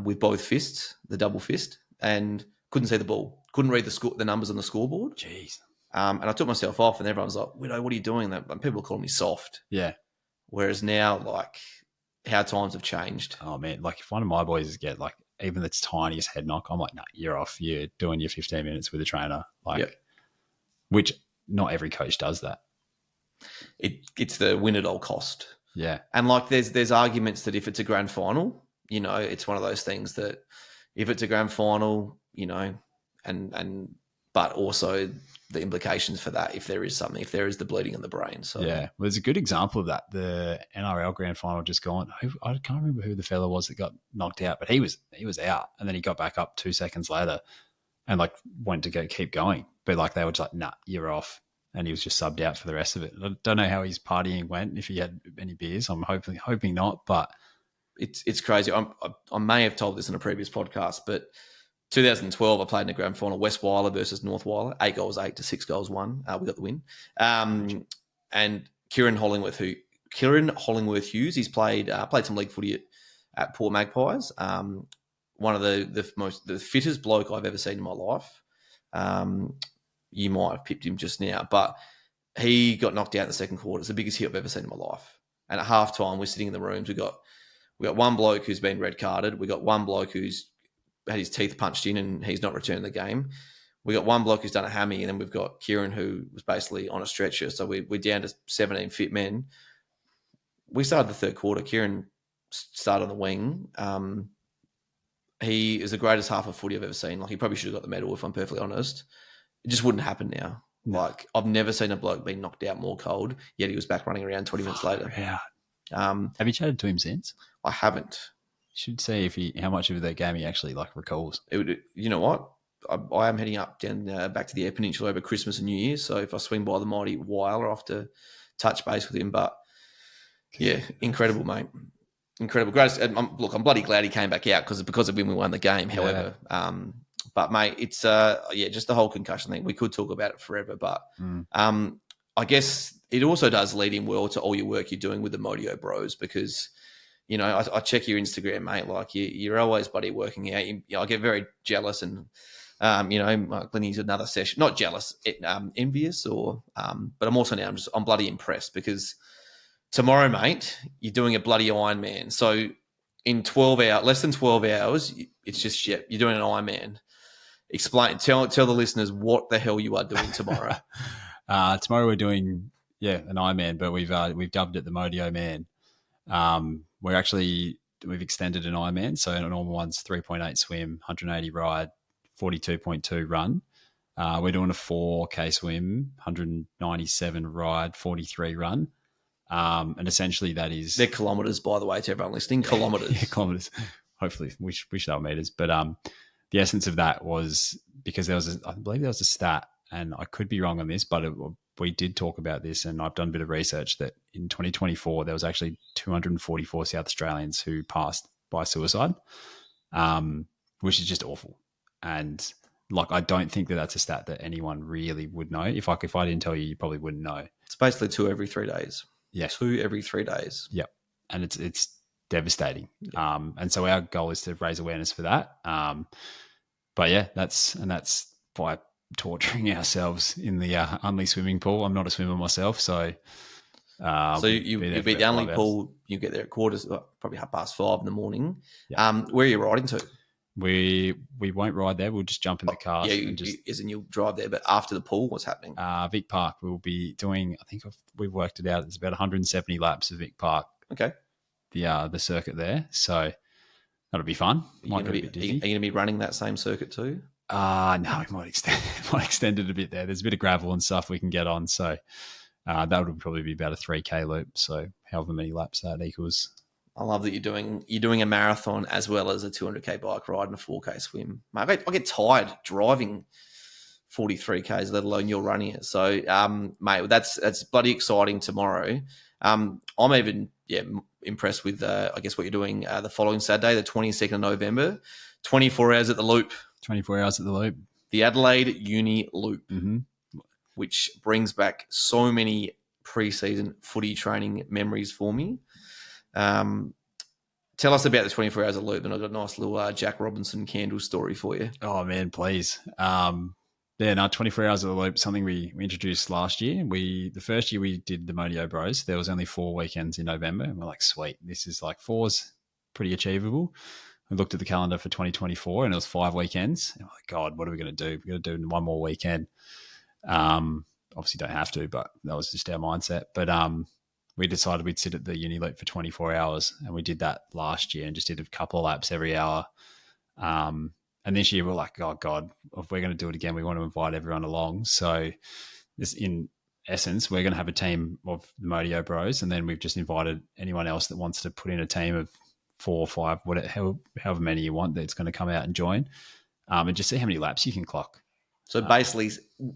S1: with both fists, the double fist, and couldn't see the ball. Couldn't read the numbers on the scoreboard.
S2: Jeez.
S1: And I took myself off and everyone was like, Widow, what are you doing? And people were calling me soft.
S2: Yeah.
S1: Whereas now, like, how times have changed.
S2: Oh, man. Like if one of my boys get like even the tiniest head knock, I'm like, no, you're off. You're doing your 15 minutes with a trainer. Like, which not every coach does that.
S1: It's the win at all cost.
S2: Yeah.
S1: And like there's arguments that if it's a grand final, it's one of those things that if it's a grand final, but also the implications for that if there is the bleeding in the brain. So
S2: yeah, well, there's a good example of that. The NRL grand final just gone. I can't remember who the fella was that got knocked out, but he was out, and then he got back up 2 seconds later, and like went to keep going, but like they were just like, nah, you're off, and he was just subbed out for the rest of it. I don't know how his partying went, if he had any beers. I'm hoping not, but
S1: it's crazy. I may have told this in a previous podcast, but 2012, I played in a grand final, West Wyler versus North Wyler, 8 goals, 8 to 6 goals, 1. We got the win. And Kieran Hollingworth Hughes, he's played some league footy at Port Magpies. One of the fittest bloke I've ever seen in my life. You might have pipped him just now, but he got knocked out in the second quarter. It's the biggest hit I've ever seen in my life. And at halftime, we're sitting in the rooms. We got one bloke who's been red carded. We got one bloke who's had his teeth punched in and he's not returned the game. We got one bloke who's done a hammy, and then we've got Kieran who was basically on a stretcher. So we're down to 17 fit men. We started the third quarter. Kieran started on the wing. He is the greatest half of footy I've ever seen. Like, he probably should have got the medal, if I'm perfectly honest. It just wouldn't happen now. No. Like, I've never seen a bloke be knocked out more cold, yet he was back running around 20 minutes later.
S2: Yeah. Have you chatted to him since?
S1: I haven't.
S2: Should see how much of that game he actually recalls.
S1: You know what? I am heading up down back to the Eyre Peninsula over Christmas and New Year. So if I swing by the mighty Wyler, I have to touch base with him. But yeah, incredible, mate. Incredible. Great. I'm bloody glad he came back out because of him we won the game. However, but mate, it's just the whole concussion thing. We could talk about it forever, but I guess it also does lead in well to all your work you're doing with the Modeo Bros, because I check your Instagram, mate. Like, you're always bloody working out. I get very jealous, and Glynn needs another session. Not jealous, envious, but I'm also now I'm bloody impressed, because tomorrow, mate, you're doing a bloody Ironman. So in less than 12 hours, it's just you're doing an Ironman. Tell the listeners what the hell you are doing tomorrow.
S2: Tomorrow we're doing an Ironman, but we've dubbed it the Modeo Man. We've extended an Ironman, so a normal one's 3.8 swim, 180 ride, 42.2 run. We're doing a 4K swim, 197 ride, 43 run. And essentially that is...
S1: They're kilometres, by the way, to everyone listening. Kilometres.
S2: Yeah, kilometres. Hopefully, wish they were meters. But the essence of that was because I believe there was a stat, and I could be wrong on this, but we did talk about this, and I've done a bit of research that in 2024, there was actually 244 South Australians who passed by suicide, which is just awful. And I don't think that that's a stat that anyone really would know. If I didn't tell you, you probably wouldn't know.
S1: It's basically 2 every 3 days.
S2: Yeah.
S1: 2 every 3 days.
S2: Yep. And it's devastating. Yeah. And so our goal is to raise awareness for that. But yeah, that's by torturing ourselves in the Unley swimming pool. I'm not a swimmer myself, so
S1: you'll be the only pool. You get there at probably 5:30 in the morning.
S2: Yeah.
S1: Where are you riding to?
S2: We won't ride there. We'll just jump in the car.
S1: Yeah, you'll drive there. But after the pool, what's happening?
S2: Vic Park. We'll be doing. I think we've worked it out. It's about 170 laps of Vic Park.
S1: Okay.
S2: The circuit there. So that'll be fun.
S1: Are you going to be running that same circuit too?
S2: No, we might extend it a bit there. There's a bit of gravel and stuff we can get on. So that would probably be about a 3K loop. So however many laps that equals.
S1: I love that you're doing a marathon as well as a 200K bike ride and a 4K swim. Mate, I get tired driving 43Ks, let alone you're running it. So, mate, that's bloody exciting tomorrow. I'm even impressed with I guess what you're doing the following Saturday, the 22nd of November, 24 hours at the Loop.
S2: 24 hours at the Loop.
S1: The Adelaide Uni Loop, which brings back so many pre-season footy training memories for me. Tell us about the 24 hours of Loop, and I've got a nice little Jack Robinson candle story for you.
S2: Oh man, please. 24 hours of the Loop, something we introduced last year. The first year we did the Modeo Bros, there was only 4 weekends in November, and we're like, sweet, this is 4's pretty achievable. we looked at the calendar for 2024 and it was 5 weekends. And I'm like, God, what are we going to do? We're going to do one more weekend. Obviously don't have to, but that was just our mindset. But we decided we'd sit at the uni loop for 24 hours, and we did that last year and just did a couple of laps every hour. And this year we're like, oh God, if we're going to do it again, we want to invite everyone along. So this, in essence, we're going to have a team of the Modeo Bros, and then we've just invited anyone else that wants to put in a team of 4 or 5, whatever, however many you want, that's going to come out and join, and just see how many laps you can clock.
S1: So basically,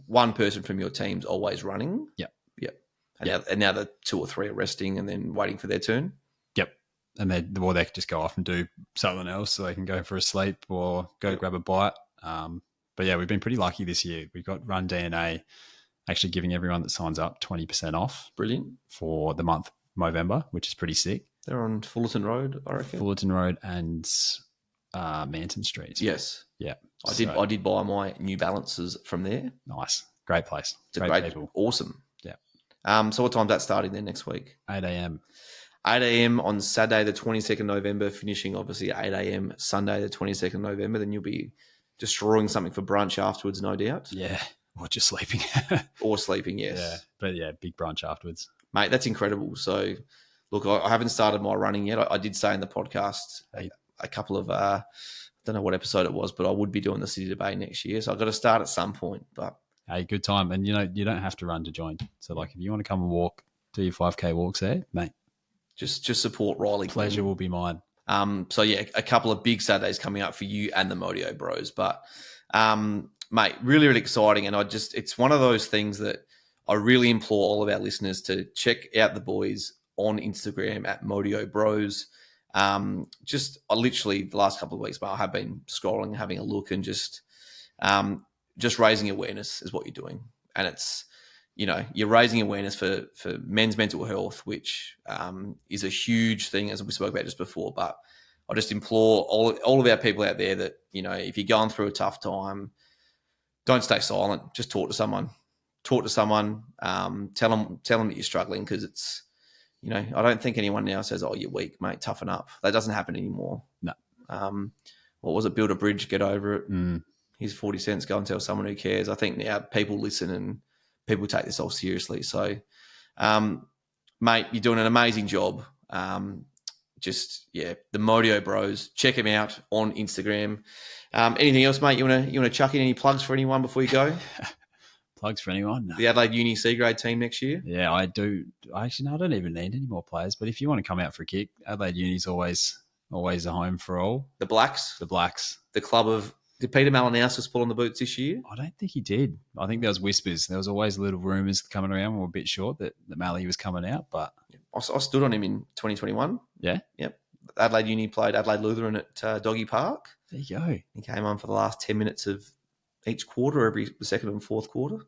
S1: one person from your team's always running.
S2: Yep.
S1: And now the 2 or 3 are resting and then waiting for their turn.
S2: Yep. And they can just go off and do something else, so they can go for a sleep or go grab a bite. But yeah, we've been pretty lucky this year. We've got Run DNA actually giving everyone that signs up 20% off.
S1: Brilliant.
S2: For the month of Movember, which is pretty sick.
S1: They're on Fullerton Road, I reckon.
S2: Fullerton Road and Manton Street.
S1: Yes.
S2: Yeah.
S1: I did buy my New Balances from there.
S2: Nice. Great place.
S1: It's great people. Awesome.
S2: Yeah.
S1: So what time's that starting then next week?
S2: 8 a.m.
S1: 8 a.m. on Saturday, the 22nd November, finishing obviously at 8 a.m. Sunday, the 22nd November. Then you'll be destroying something for brunch afterwards, no doubt.
S2: Yeah. Or just sleeping.
S1: Or sleeping, yes.
S2: Yeah. But yeah, big brunch afterwards.
S1: Mate, that's incredible. So, look, I haven't started my running yet. I did say in the podcast a couple of, I don't know what episode it was, but I would be doing the City to Bay next year. So I've got to start at some point. But
S2: hey, good time. And, you don't have to run to join. So, like, if you want to come and walk, do your 5K walks there, mate.
S1: Just support Riley.
S2: Pleasure will be mine.
S1: So, yeah, a couple of big Saturdays coming up for you and the Modeo Bros. But, mate, really, really exciting. And it's one of those things that I really implore all of our listeners to check out the boys on Instagram at Modeo Bros. I literally the last couple of weeks, I have been scrolling, having a look, and just raising awareness is what you're doing. And it's, you're raising awareness for men's mental health, which is a huge thing, as we spoke about just before. But I just implore all of our people out there that, if you're going through a tough time, don't stay silent. Just talk to someone. Tell them that you're struggling, because it's, I don't think anyone now says, oh, you're weak, mate, toughen up. That doesn't happen anymore.
S2: No.
S1: What was it? Build a bridge, get over it.
S2: Mm.
S1: Here's 40 cents, go and tell someone who cares. I think now people listen and people take this all seriously. So, mate, you're doing an amazing job. The Modeo Bros, check them out on Instagram. Anything else, mate? You want to chuck in any plugs for anyone before you go?
S2: Plugs for anyone? No.
S1: The Adelaide Uni C grade team next year?
S2: Yeah, I do. Actually, no, I don't even need any more players. But if you want to come out for a kick, Adelaide Uni's always a home for all.
S1: The Blacks?
S2: The
S1: club of... Did Peter Malinauskas pull on the boots this year?
S2: I don't think he did. I think there was whispers. There was always little rumours coming around when we were a bit short that Mally was coming out. But
S1: I stood on him in 2021.
S2: Yeah?
S1: Yep. Adelaide Uni played Adelaide Lutheran at Doggy Park.
S2: There you go.
S1: He came on for the last 10 minutes of each quarter, every second and fourth quarter.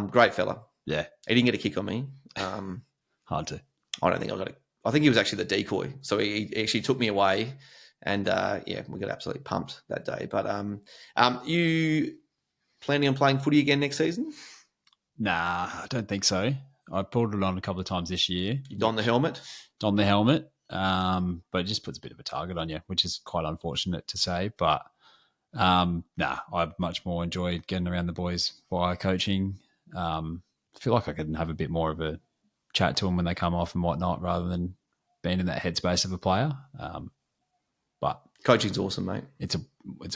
S1: Great fella.
S2: Yeah.
S1: He didn't get a kick on me.
S2: Hard to.
S1: I don't think I got it. I think he was actually the decoy. So he actually took me away, and we got absolutely pumped that day. But you planning on playing footy again next season?
S2: Nah, I don't think so. I pulled it on a couple of times this year.
S1: You don the helmet?
S2: Don the helmet. But it just puts a bit of a target on you, which is quite unfortunate to say. But I much more enjoyed getting around the boys via coaching. I feel like I could have a bit more of a chat to them when they come off and whatnot, rather than being in that headspace of a player. But
S1: coaching's awesome, mate.
S2: It's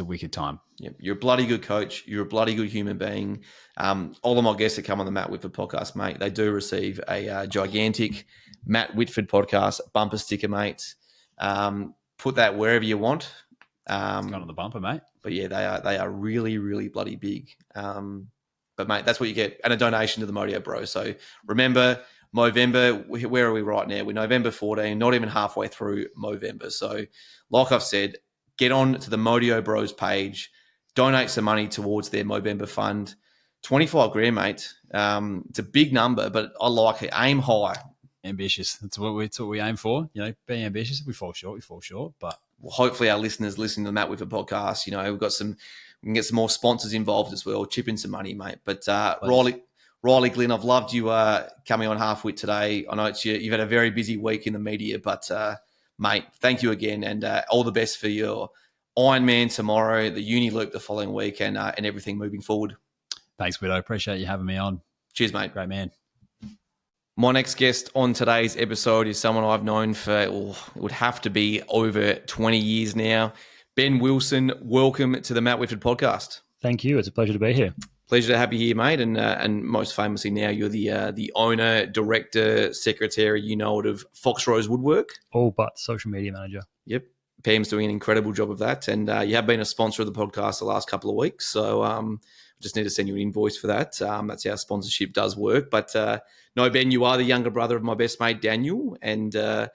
S2: a wicked time.
S1: Yeah, you're a bloody good coach. You're a bloody good human being. All of my guests that come on the Matt Whitford podcast, mate, they do receive a gigantic Matt Whitford podcast bumper sticker, mate. Put that wherever you want.
S2: It's gone on the bumper, mate.
S1: But yeah, they are really, really bloody big. But mate, that's what you get, and a donation to the Modeo Bros. So remember, Movember, where are we right now? We're November 14, not even halfway through Movember. So like I've said, get on to the Modeo Bros page, donate some money towards their Movember fund. 25 grand, mate. It's a big number, but I like it. Aim high.
S2: Ambitious. That's what we aim for. Being ambitious. We fall short. But
S1: hopefully our listeners listening to the Matt Whitford podcast, we can get some more sponsors involved as well. Chip in some money, mate. But Riley, Glynn, I've loved you coming on Halfwit today. I know you've had a very busy week in the media, but Mate, thank you again, and all the best for your Ironman tomorrow, the uni loop the following week, and everything moving forward.
S2: Thanks, Widow. Appreciate you having me on.
S1: Cheers, mate.
S2: Great man.
S1: My next guest on today's episode is someone I've known for, it would have to be over 20 years now. Ben Wilson, welcome to the Matt Whitford podcast.
S3: Thank you. It's a pleasure to be here.
S1: Pleasure to have you here, mate. And most famously now, you're the owner, director, secretary, of Fox Rose Woodwork.
S3: All but social media manager.
S1: Yep. Pam's doing an incredible job of that. And you have been a sponsor of the podcast the last couple of weeks. So just need to send you an invoice for that. That's how sponsorship does work. But no, Ben, you are the younger brother of my best mate, Daniel. And Dan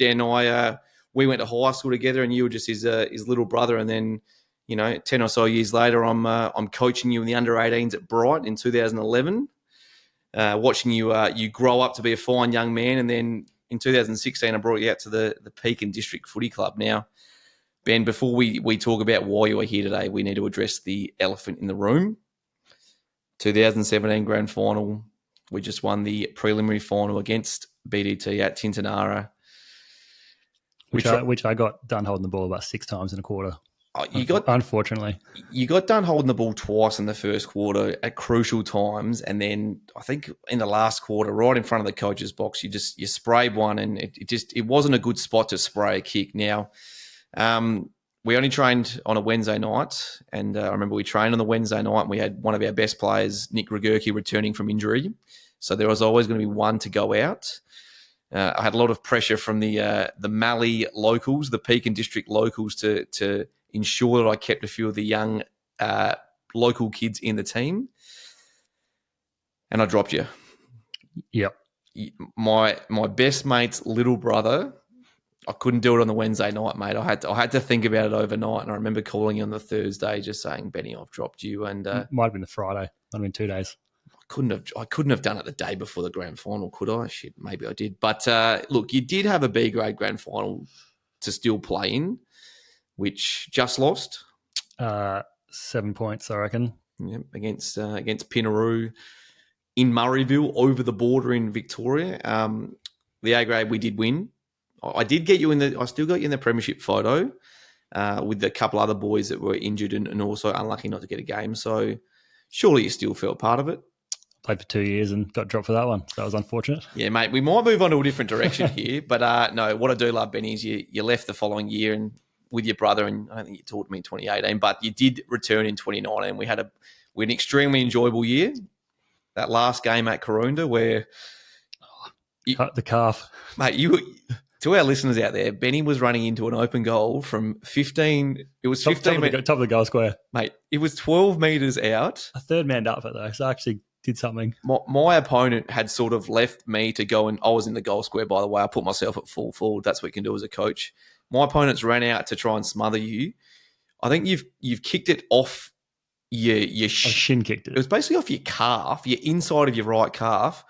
S1: and I, we went to high school together, and you were just his little brother. And then, 10 or so years later, I'm coaching you in the under-18s at Bright in 2011, watching you grow up to be a fine young man. And then in 2016, I brought you out to the Peak and District Footy Club. Now, Ben, before we talk about why you are here today, we need to address the elephant in the room. 2017 Grand Final. We just won the preliminary final against BDT at Tintinara.
S3: Which I got done holding the ball about 6 times in a quarter. Unfortunately.
S1: You got done holding the ball twice in the first quarter at crucial times, and then I think in the last quarter, right in front of the coach's box, you sprayed one, and it wasn't a good spot to spray a kick. Now, we only trained on a Wednesday night, and I remember we trained on the Wednesday night, and we had one of our best players, Nick Ragurki, returning from injury. So there was always going to be one to go out. I had a lot of pressure from the Mallee locals, the Peak and District locals, to ensure that I kept a few of the young local kids in the team, and I dropped you.
S3: Yep.
S1: My best mate's little brother. I couldn't do it on the Wednesday night, mate. I had to think about it overnight, and I remember calling you on the Thursday, just saying, "Benny, I've dropped you." And
S3: might have been the Friday. Might have been 2 days.
S1: I couldn't have done it the day before the grand final, could I? Shit, maybe I did. But look, you did have a B grade grand final to still play in, which just lost
S3: 7 points, I reckon.
S1: Yep, against Pinaroo in Murrayville, over the border in Victoria. The A grade we did win. I did get you I still got you in the premiership photo with a couple other boys that were injured and also unlucky not to get a game. So surely you still felt part of it.
S3: Played for 2 years and got dropped for that one. So that was unfortunate.
S1: Yeah, mate. We might move on to a different direction here. But no, what I do love, Benny, is you left the following year and with your brother, and I don't think you talked to me in 2018, but you did return in 2019. We had an extremely enjoyable year. That last game at Karoonda where...
S3: the calf.
S1: Mate, to our listeners out there, Benny was running into an open goal from 15. It was 15
S3: top of the goal square.
S1: Mate, it was 12 metres out.
S3: A third man up it though, so I actually did something.
S1: My opponent had sort of left me to go, and I was in the goal square, by the way. I put myself at full forward. That's what you can do as a coach. My opponents ran out to try and smother you. I think you've kicked it off your
S3: shin kicked it.
S1: It was basically off your calf, your inside of your right calf.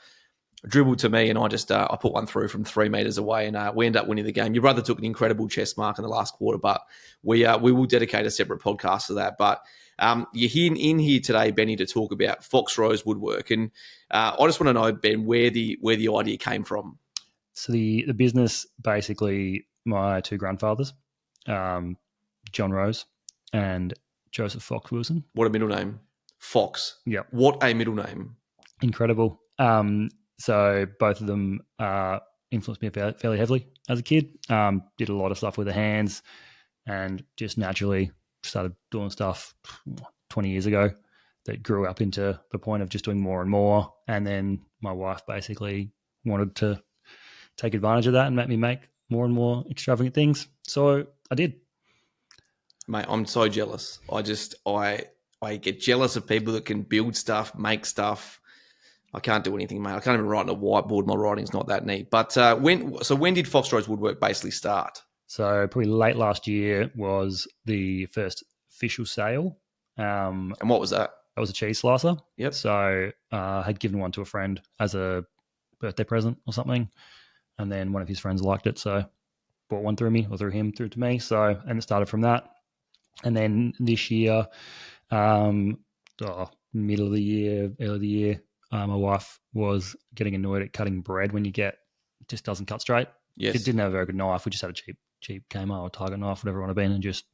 S1: Dribbled to me, and I just I put one through from 3 meters away, and we ended up winning the game. Your brother took an incredible chest mark in the last quarter, but we will dedicate a separate podcast to that. But you're in here today, Benny, to talk about Fox Rose Woodwork, and I just want to know, Ben, where the idea came from.
S3: So the business, basically, my 2 grandfathers, John Rose and Joseph Fox Wilson.
S1: What a middle name, Fox.
S3: Yep.
S1: What a middle name.
S3: Incredible. So both of them influenced me fairly heavily as a kid. Did a lot of stuff with the hands and just naturally started doing stuff 20 years ago that grew up into the point of just doing more and more. And then my wife basically wanted to take advantage of that and make me make more and more extravagant things. So I did.
S1: Mate, I'm so jealous. I get jealous of people that can build stuff, make stuff. I can't do anything, mate. I can't even write on a whiteboard. My writing's not that neat. But when did Fox Rose Woodwork basically start?
S3: So probably late last year was the first official sale.
S1: And what was that?
S3: That was a cheese slicer.
S1: Yep.
S3: So I had given one to a friend as a birthday present or something. And then one of his friends liked it. So bought one through him through to me. So, and it started from that. And then this year, middle of the year, early of the year, my wife was getting annoyed at cutting bread when it just doesn't cut straight.
S1: Yes.
S3: It didn't have a very good knife. We just had a cheap Kmart or Target knife, whatever it might have been, and just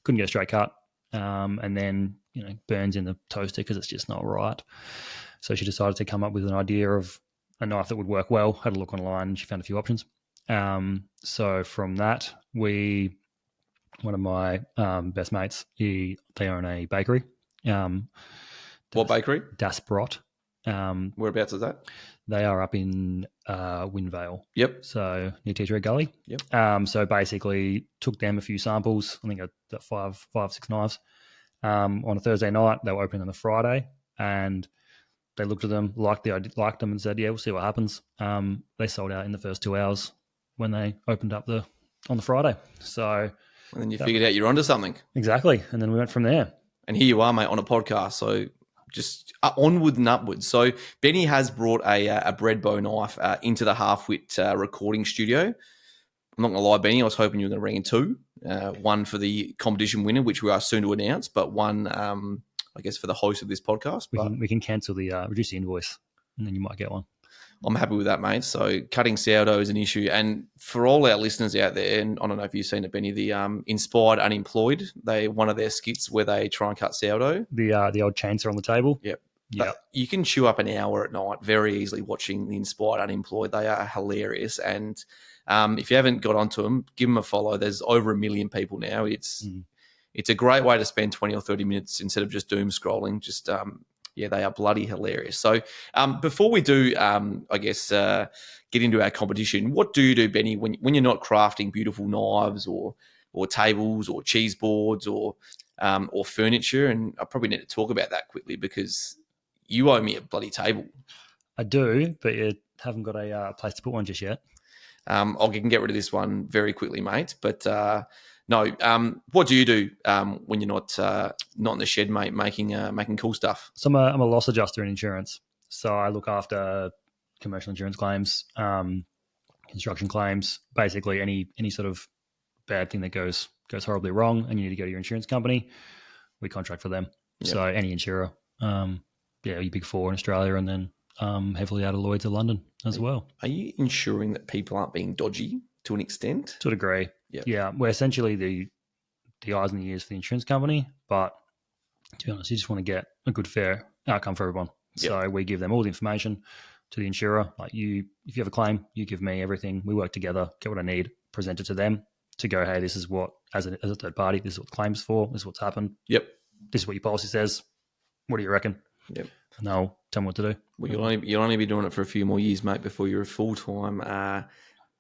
S3: couldn't get a straight cut. And then, burns in the toaster because it's just not right. So she decided to come up with an idea of a knife that would work well. Had a look online and she found a few options. So from that, one of my best mates, they own a bakery.
S1: What bakery?
S3: Das Brot.
S1: Whereabouts is that?
S3: They are up in Windvale.
S1: Yep.
S3: So near Teacher Gully.
S1: Yep.
S3: So basically took them a few samples. I think five, 6 knives. On a Thursday night, they were opening on a Friday, and they looked at them, liked them, and said, "Yeah, we'll see what happens." They sold out in the first 2 hours when they opened up on the Friday. So,
S1: and then you figured out you're onto something.
S3: Exactly, and then we went from there.
S1: And here you are, mate, on a podcast. So just onward and upwards. So Benny has brought a bread bow knife into the Half-Wit recording studio. I'm not going to lie, Benny, I was hoping you were going to bring in 2. One for the competition winner, which we are soon to announce, but one, I guess, for the host of this podcast.
S3: We can cancel the reduce the invoice, and then you might get one.
S1: I'm happy with that, mate. So cutting sourdough is an issue. And for all our listeners out there, and I don't know if you've seen it, Benny, the Inspired Unemployed, one of their skits where they try and cut sourdough.
S3: The old chainsaw on the table.
S1: Yep.
S3: Yeah.
S1: You can chew up an hour at night very easily watching the Inspired Unemployed. They are hilarious. And if you haven't got onto them, give them a follow. There's over 1 million people now. It's a great way to spend 20 or 30 minutes instead of just doom scrolling. Just they are bloody hilarious. So before we do, I guess, get into our competition, what do you do, Benny, when you're not crafting beautiful knives or tables or cheese boards or furniture? And I probably need to talk about that quickly because you owe me a bloody table.
S3: I do, but you haven't got a place to put one just yet.
S1: I can get rid of this one very quickly, mate. But no, what do you do when you're not in the shed, mate, making cool stuff?
S3: So I'm a loss adjuster in insurance. So I look after commercial insurance claims, construction claims, basically any sort of bad thing that goes horribly wrong, and you need to go to your insurance company. We contract for them. Yep. So any insurer, your big 4 in Australia, and then heavily out of Lloyd's of London as well.
S1: Are you ensuring that people aren't being dodgy to an extent?
S3: To a degree.
S1: Yep.
S3: Yeah. We're essentially the eyes and the ears for the insurance company, but to be honest, you just want to get a good, fair outcome for everyone. Yep. So we give them all the information to the insurer. Like if you have a claim, you give me everything. We work together, get what I need, present it to them to go, hey, this is what, as a third party, this is what the claim's for, this is what's happened.
S1: Yep.
S3: This is what your policy says. What do you reckon?
S1: Yep.
S3: And they'll tell me what to do.
S1: Well, you'll only be doing it for a few more years, mate, before you're a full-time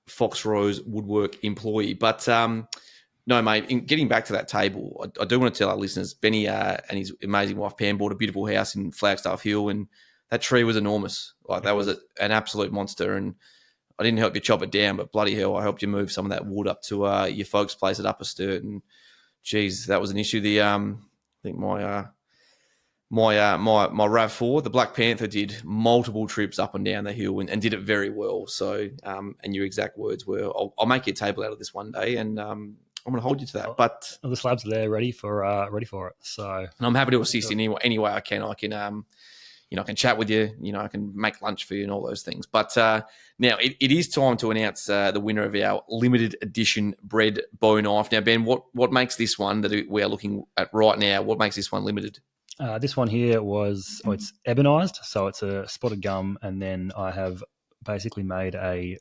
S1: Fox Rose Woodwork employee. But no, mate, in getting back to that table, I do want to tell our listeners, Benny and his amazing wife Pam bought a beautiful house in Flagstaff Hill, and that tree was enormous. Like that was an absolute monster, and I didn't help you chop it down, but bloody hell, I helped you move some of that wood up to your folks' place at Upper Sturt, and geez, that was an issue. I think my RAV4, the Black Panther, did multiple trips up and down the hill and did it very well. So, and your exact words were, "I'll make you a table out of this one day," and I'm going to hold you to that. But
S3: the slabs are there, ready for it. So,
S1: and I'm happy to assist in any way I can. I can, I can chat with you. I can make lunch for you and all those things. But now it is time to announce the winner of our limited edition bread bow knife. Now, Ben, what makes this one that we are looking at right now? What makes this one limited?
S3: This one here it's ebonized, so it's a spotted gum, and then I have basically made a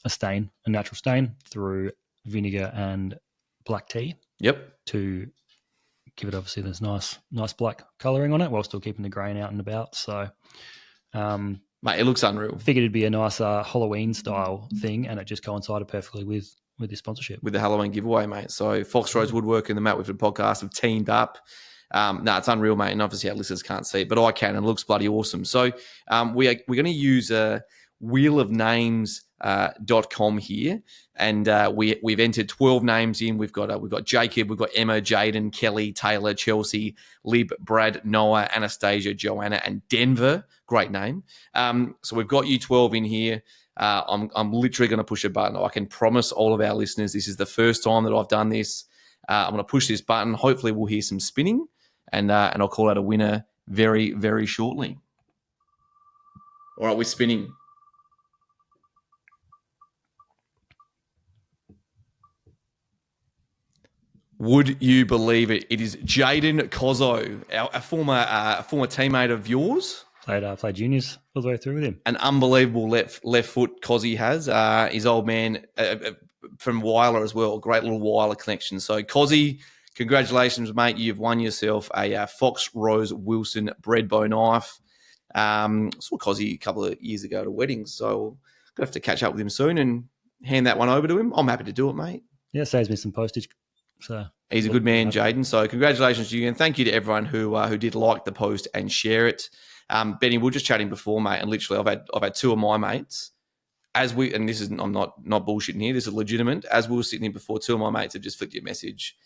S3: stain, a natural stain through vinegar and black tea.
S1: Yep.
S3: To give it obviously this nice black colouring on it while still keeping the grain out and about. So,
S1: mate, it looks unreal.
S3: Figured it'd be a nice Halloween style thing, and it just coincided perfectly with this sponsorship.
S1: With the Halloween giveaway, mate. So Fox Rose Woodwork and the Matt Whitford podcast have teamed up. It's unreal, mate, and obviously our listeners can't see it, but I can, and it looks bloody awesome. So we're going to use wheelofnames.com here, and we've entered 12 names in. We've got Jacob, we've got Emma, Jaden, Kelly, Taylor, Chelsea, Lib, Brad, Noah, Anastasia, Joanna, and Denver. Great name. So we've got you 12 in here. I'm literally going to push a button. I can promise all of our listeners this is the first time that I've done this. I'm going to push this button. Hopefully we'll hear some spinning, and I'll call out a winner very, very shortly. All right, we're spinning. Would you believe it? It is Jaden Cozzo, a former teammate of yours.
S3: Played juniors all the way through with him.
S1: An unbelievable left foot Cozzy has. His old man from Weiler as well. Great little Weiler connection. So Cozzy, congratulations, mate. You've won yourself a Fox Rose Wilson breadbow knife. Saw Cozzy a couple of years ago at a wedding, so I'm going to have to catch up with him soon and hand that one over to him. I'm happy to do it, mate.
S3: Yeah, saves me some postage. So
S1: he's a good man, Jaden. So congratulations to you, and thank you to everyone who did like the post and share it. Benny, we were just chatting before, mate, and literally I've had two of my mates and this is I'm not bullshitting here. This is legitimate. As we were sitting here before, two of my mates have just flicked you a message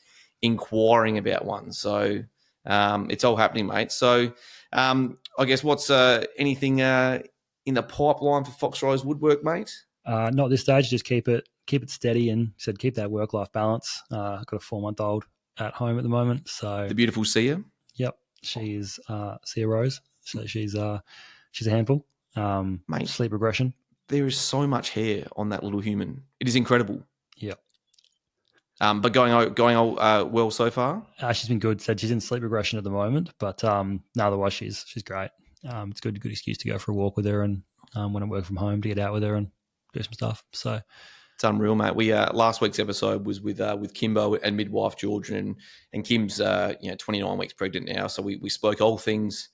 S1: inquiring about one. So it's all happening, mate. So I guess what's anything in the pipeline for Fox Rose Woodwork, mate?
S3: Not at this stage. Just keep it steady and said keep that work-life balance. I've got a 4-month-old at home at the moment. So
S1: the beautiful Sia.
S3: Yep, she is Sia Rose. So she's a handful.
S1: Mate,
S3: sleep regression.
S1: There is so much hair on that little human. It is incredible.
S3: Yep.
S1: But going well so far.
S3: She's been good. Said she's in sleep regression at the moment, but otherwise she's great. It's good excuse to go for a walk with her, and when I work from home to get out with her and do some stuff. So
S1: it's unreal, mate. We last week's episode was with Kimbo and midwife Georgia, and Kim's 29 weeks pregnant now. So we spoke all things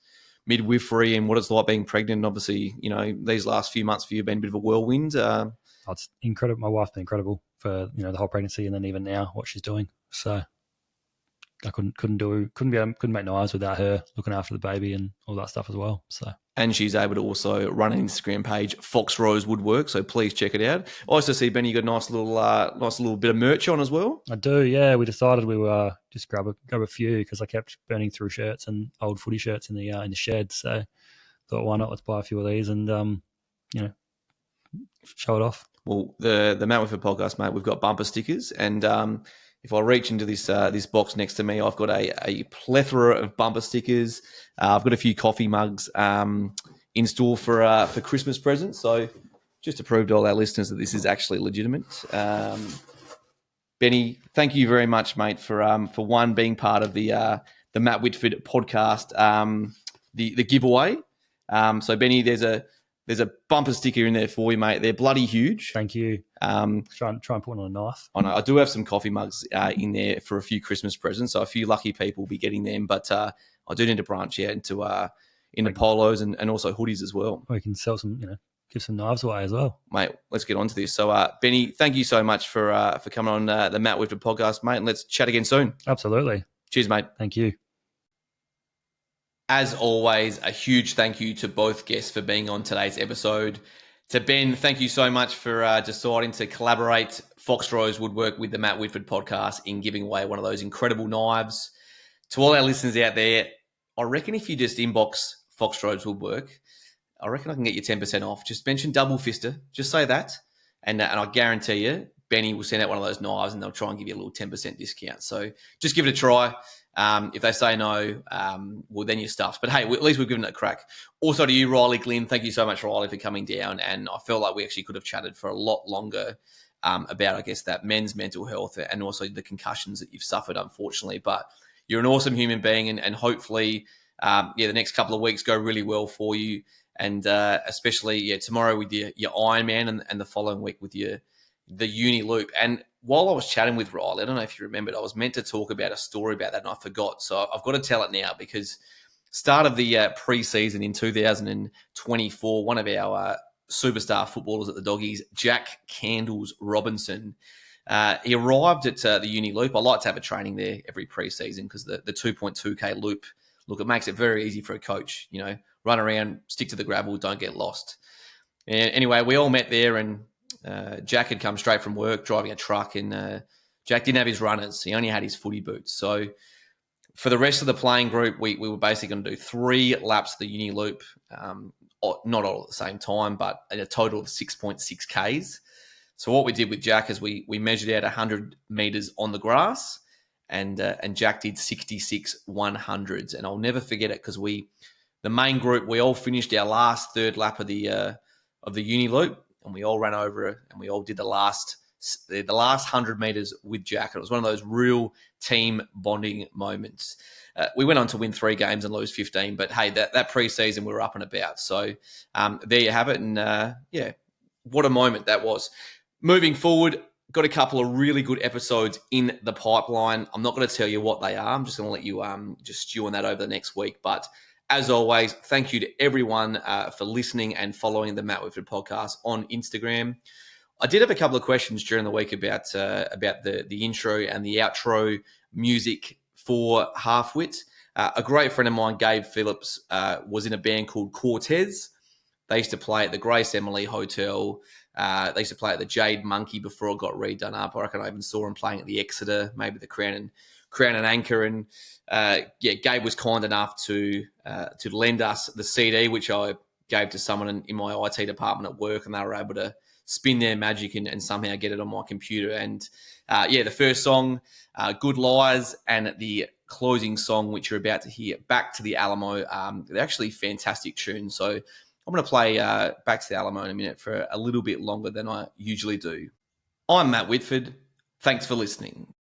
S1: midwifery and what it's like being pregnant. And obviously, these last few months for you have been a bit of a whirlwind.
S3: It's incredible. My wife's been incredible for the whole pregnancy, and then even now what she's doing. So I couldn't make knives without her looking after the baby and all that stuff as well. So. And
S1: she's able to also run an Instagram page, Fox Rose Woodwork. So please check it out. I also see, Benny, you got a nice little bit of merch on as well.
S3: I do, yeah. We decided we were just grab a few because I kept burning through shirts and old footy shirts in the shed. So thought, why not? Let's buy a few of these and show it off.
S1: Well, the Matt Whitford podcast, mate, we've got bumper stickers, and if I reach into this box next to me, I've got a plethora of bumper stickers. I've got a few coffee mugs in store for Christmas presents. So just to prove to all our listeners that this is actually legitimate. Benny, thank you very much, mate, for one being part of the Matt Whitford podcast, the giveaway. So Benny, there's a bumper sticker in there for you, mate. They're bloody huge.
S3: Thank you. Try and put one on a knife.
S1: I know. I do have some coffee mugs in there for a few Christmas presents, so a few lucky people will be getting them. But I do need to branch out into polos and also hoodies as well.
S3: We can sell some, give some knives away as well.
S1: Mate, let's get on to this. So, Benny, thank you so much for coming on the Matt Whitford podcast, mate, and let's chat again soon.
S3: Absolutely.
S1: Cheers, mate.
S3: Thank you.
S1: As always, a huge thank you to both guests for being on today's episode. To Ben, thank you so much for deciding to collaborate Fox Rose Woodwork with the Matt Whitford podcast in giving away one of those incredible knives. To all our listeners out there, I reckon if you just inbox Fox Rose Woodwork, I reckon I can get you 10% off. Just mention Double Fister. Just say that. And I guarantee you, Benny will send out one of those knives and they'll try and give you a little 10% discount. So just give it a try. If they say no, well, then you're stuffed. But hey, at least we've given it a crack. Also to you, Riley, Glynn, thank you so much, Riley, for coming down. And I felt like we actually could have chatted for a lot longer about, I guess, that men's mental health and also the concussions that you've suffered, unfortunately. But you're an awesome human being, and hopefully, the next couple of weeks go really well for you. And especially, tomorrow with your Ironman and the following week with the uni loop. And while I was chatting with Riley, I don't know if you remembered, I was meant to talk about a story about that and I forgot. So I've got to tell it now because start of the pre-season in 2024, one of our superstar footballers at the Doggies, Jack Candles Robinson, he arrived at the uni loop. I like to have a training there every pre-season because the 2.2K loop, look, it makes it very easy for a coach, run around, stick to the gravel, don't get lost. And anyway, we all met there and Jack had come straight from work driving a truck and Jack didn't have his runners. He only had his footy boots. So for the rest of the playing group, we were basically going to do 3 laps of the uni loop, not all at the same time, but at a total of 6.6 Ks. So what we did with Jack is we measured out 100 metres on the grass and Jack did 66 100s. And I'll never forget it because the main group, we all finished our last third lap of the uni loop. And we all ran over it and we all did the last the last 100 meters with Jack. It was one of those real team bonding moments. We went on to win 3 games and lose 15, but hey, that preseason we were up and about. So there you have it. And yeah, what a moment that was. Moving forward, got a couple of really good episodes in the pipeline. I'm not going to tell you what they are. I'm just going to let you just stew on that over the next week. But as always, thank you to everyone for listening and following the Matt Whitford podcast on Instagram. I did have a couple of questions during the week about the intro and the outro music for Half Wit. A great friend of mine, Gabe Phillips, was in a band called Cortez. They used to play at the Grace Emily Hotel. They used to play at the Jade Monkey before it got redone up. I reckon I even saw them playing at the Exeter, maybe the Crown and Anchor. And Gabe was kind enough to lend us the CD, which I gave to someone in my IT department at work, and they were able to spin their magic and somehow get it on my computer. And the first song, Good Lies, and the closing song, which you're about to hear, Back to the Alamo. They're actually fantastic tunes. So I'm going to play Back to the Alamo in a minute for a little bit longer than I usually do. I'm Matt Whitford. Thanks for listening.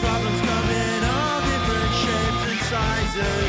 S4: Problems come in all different shapes and sizes.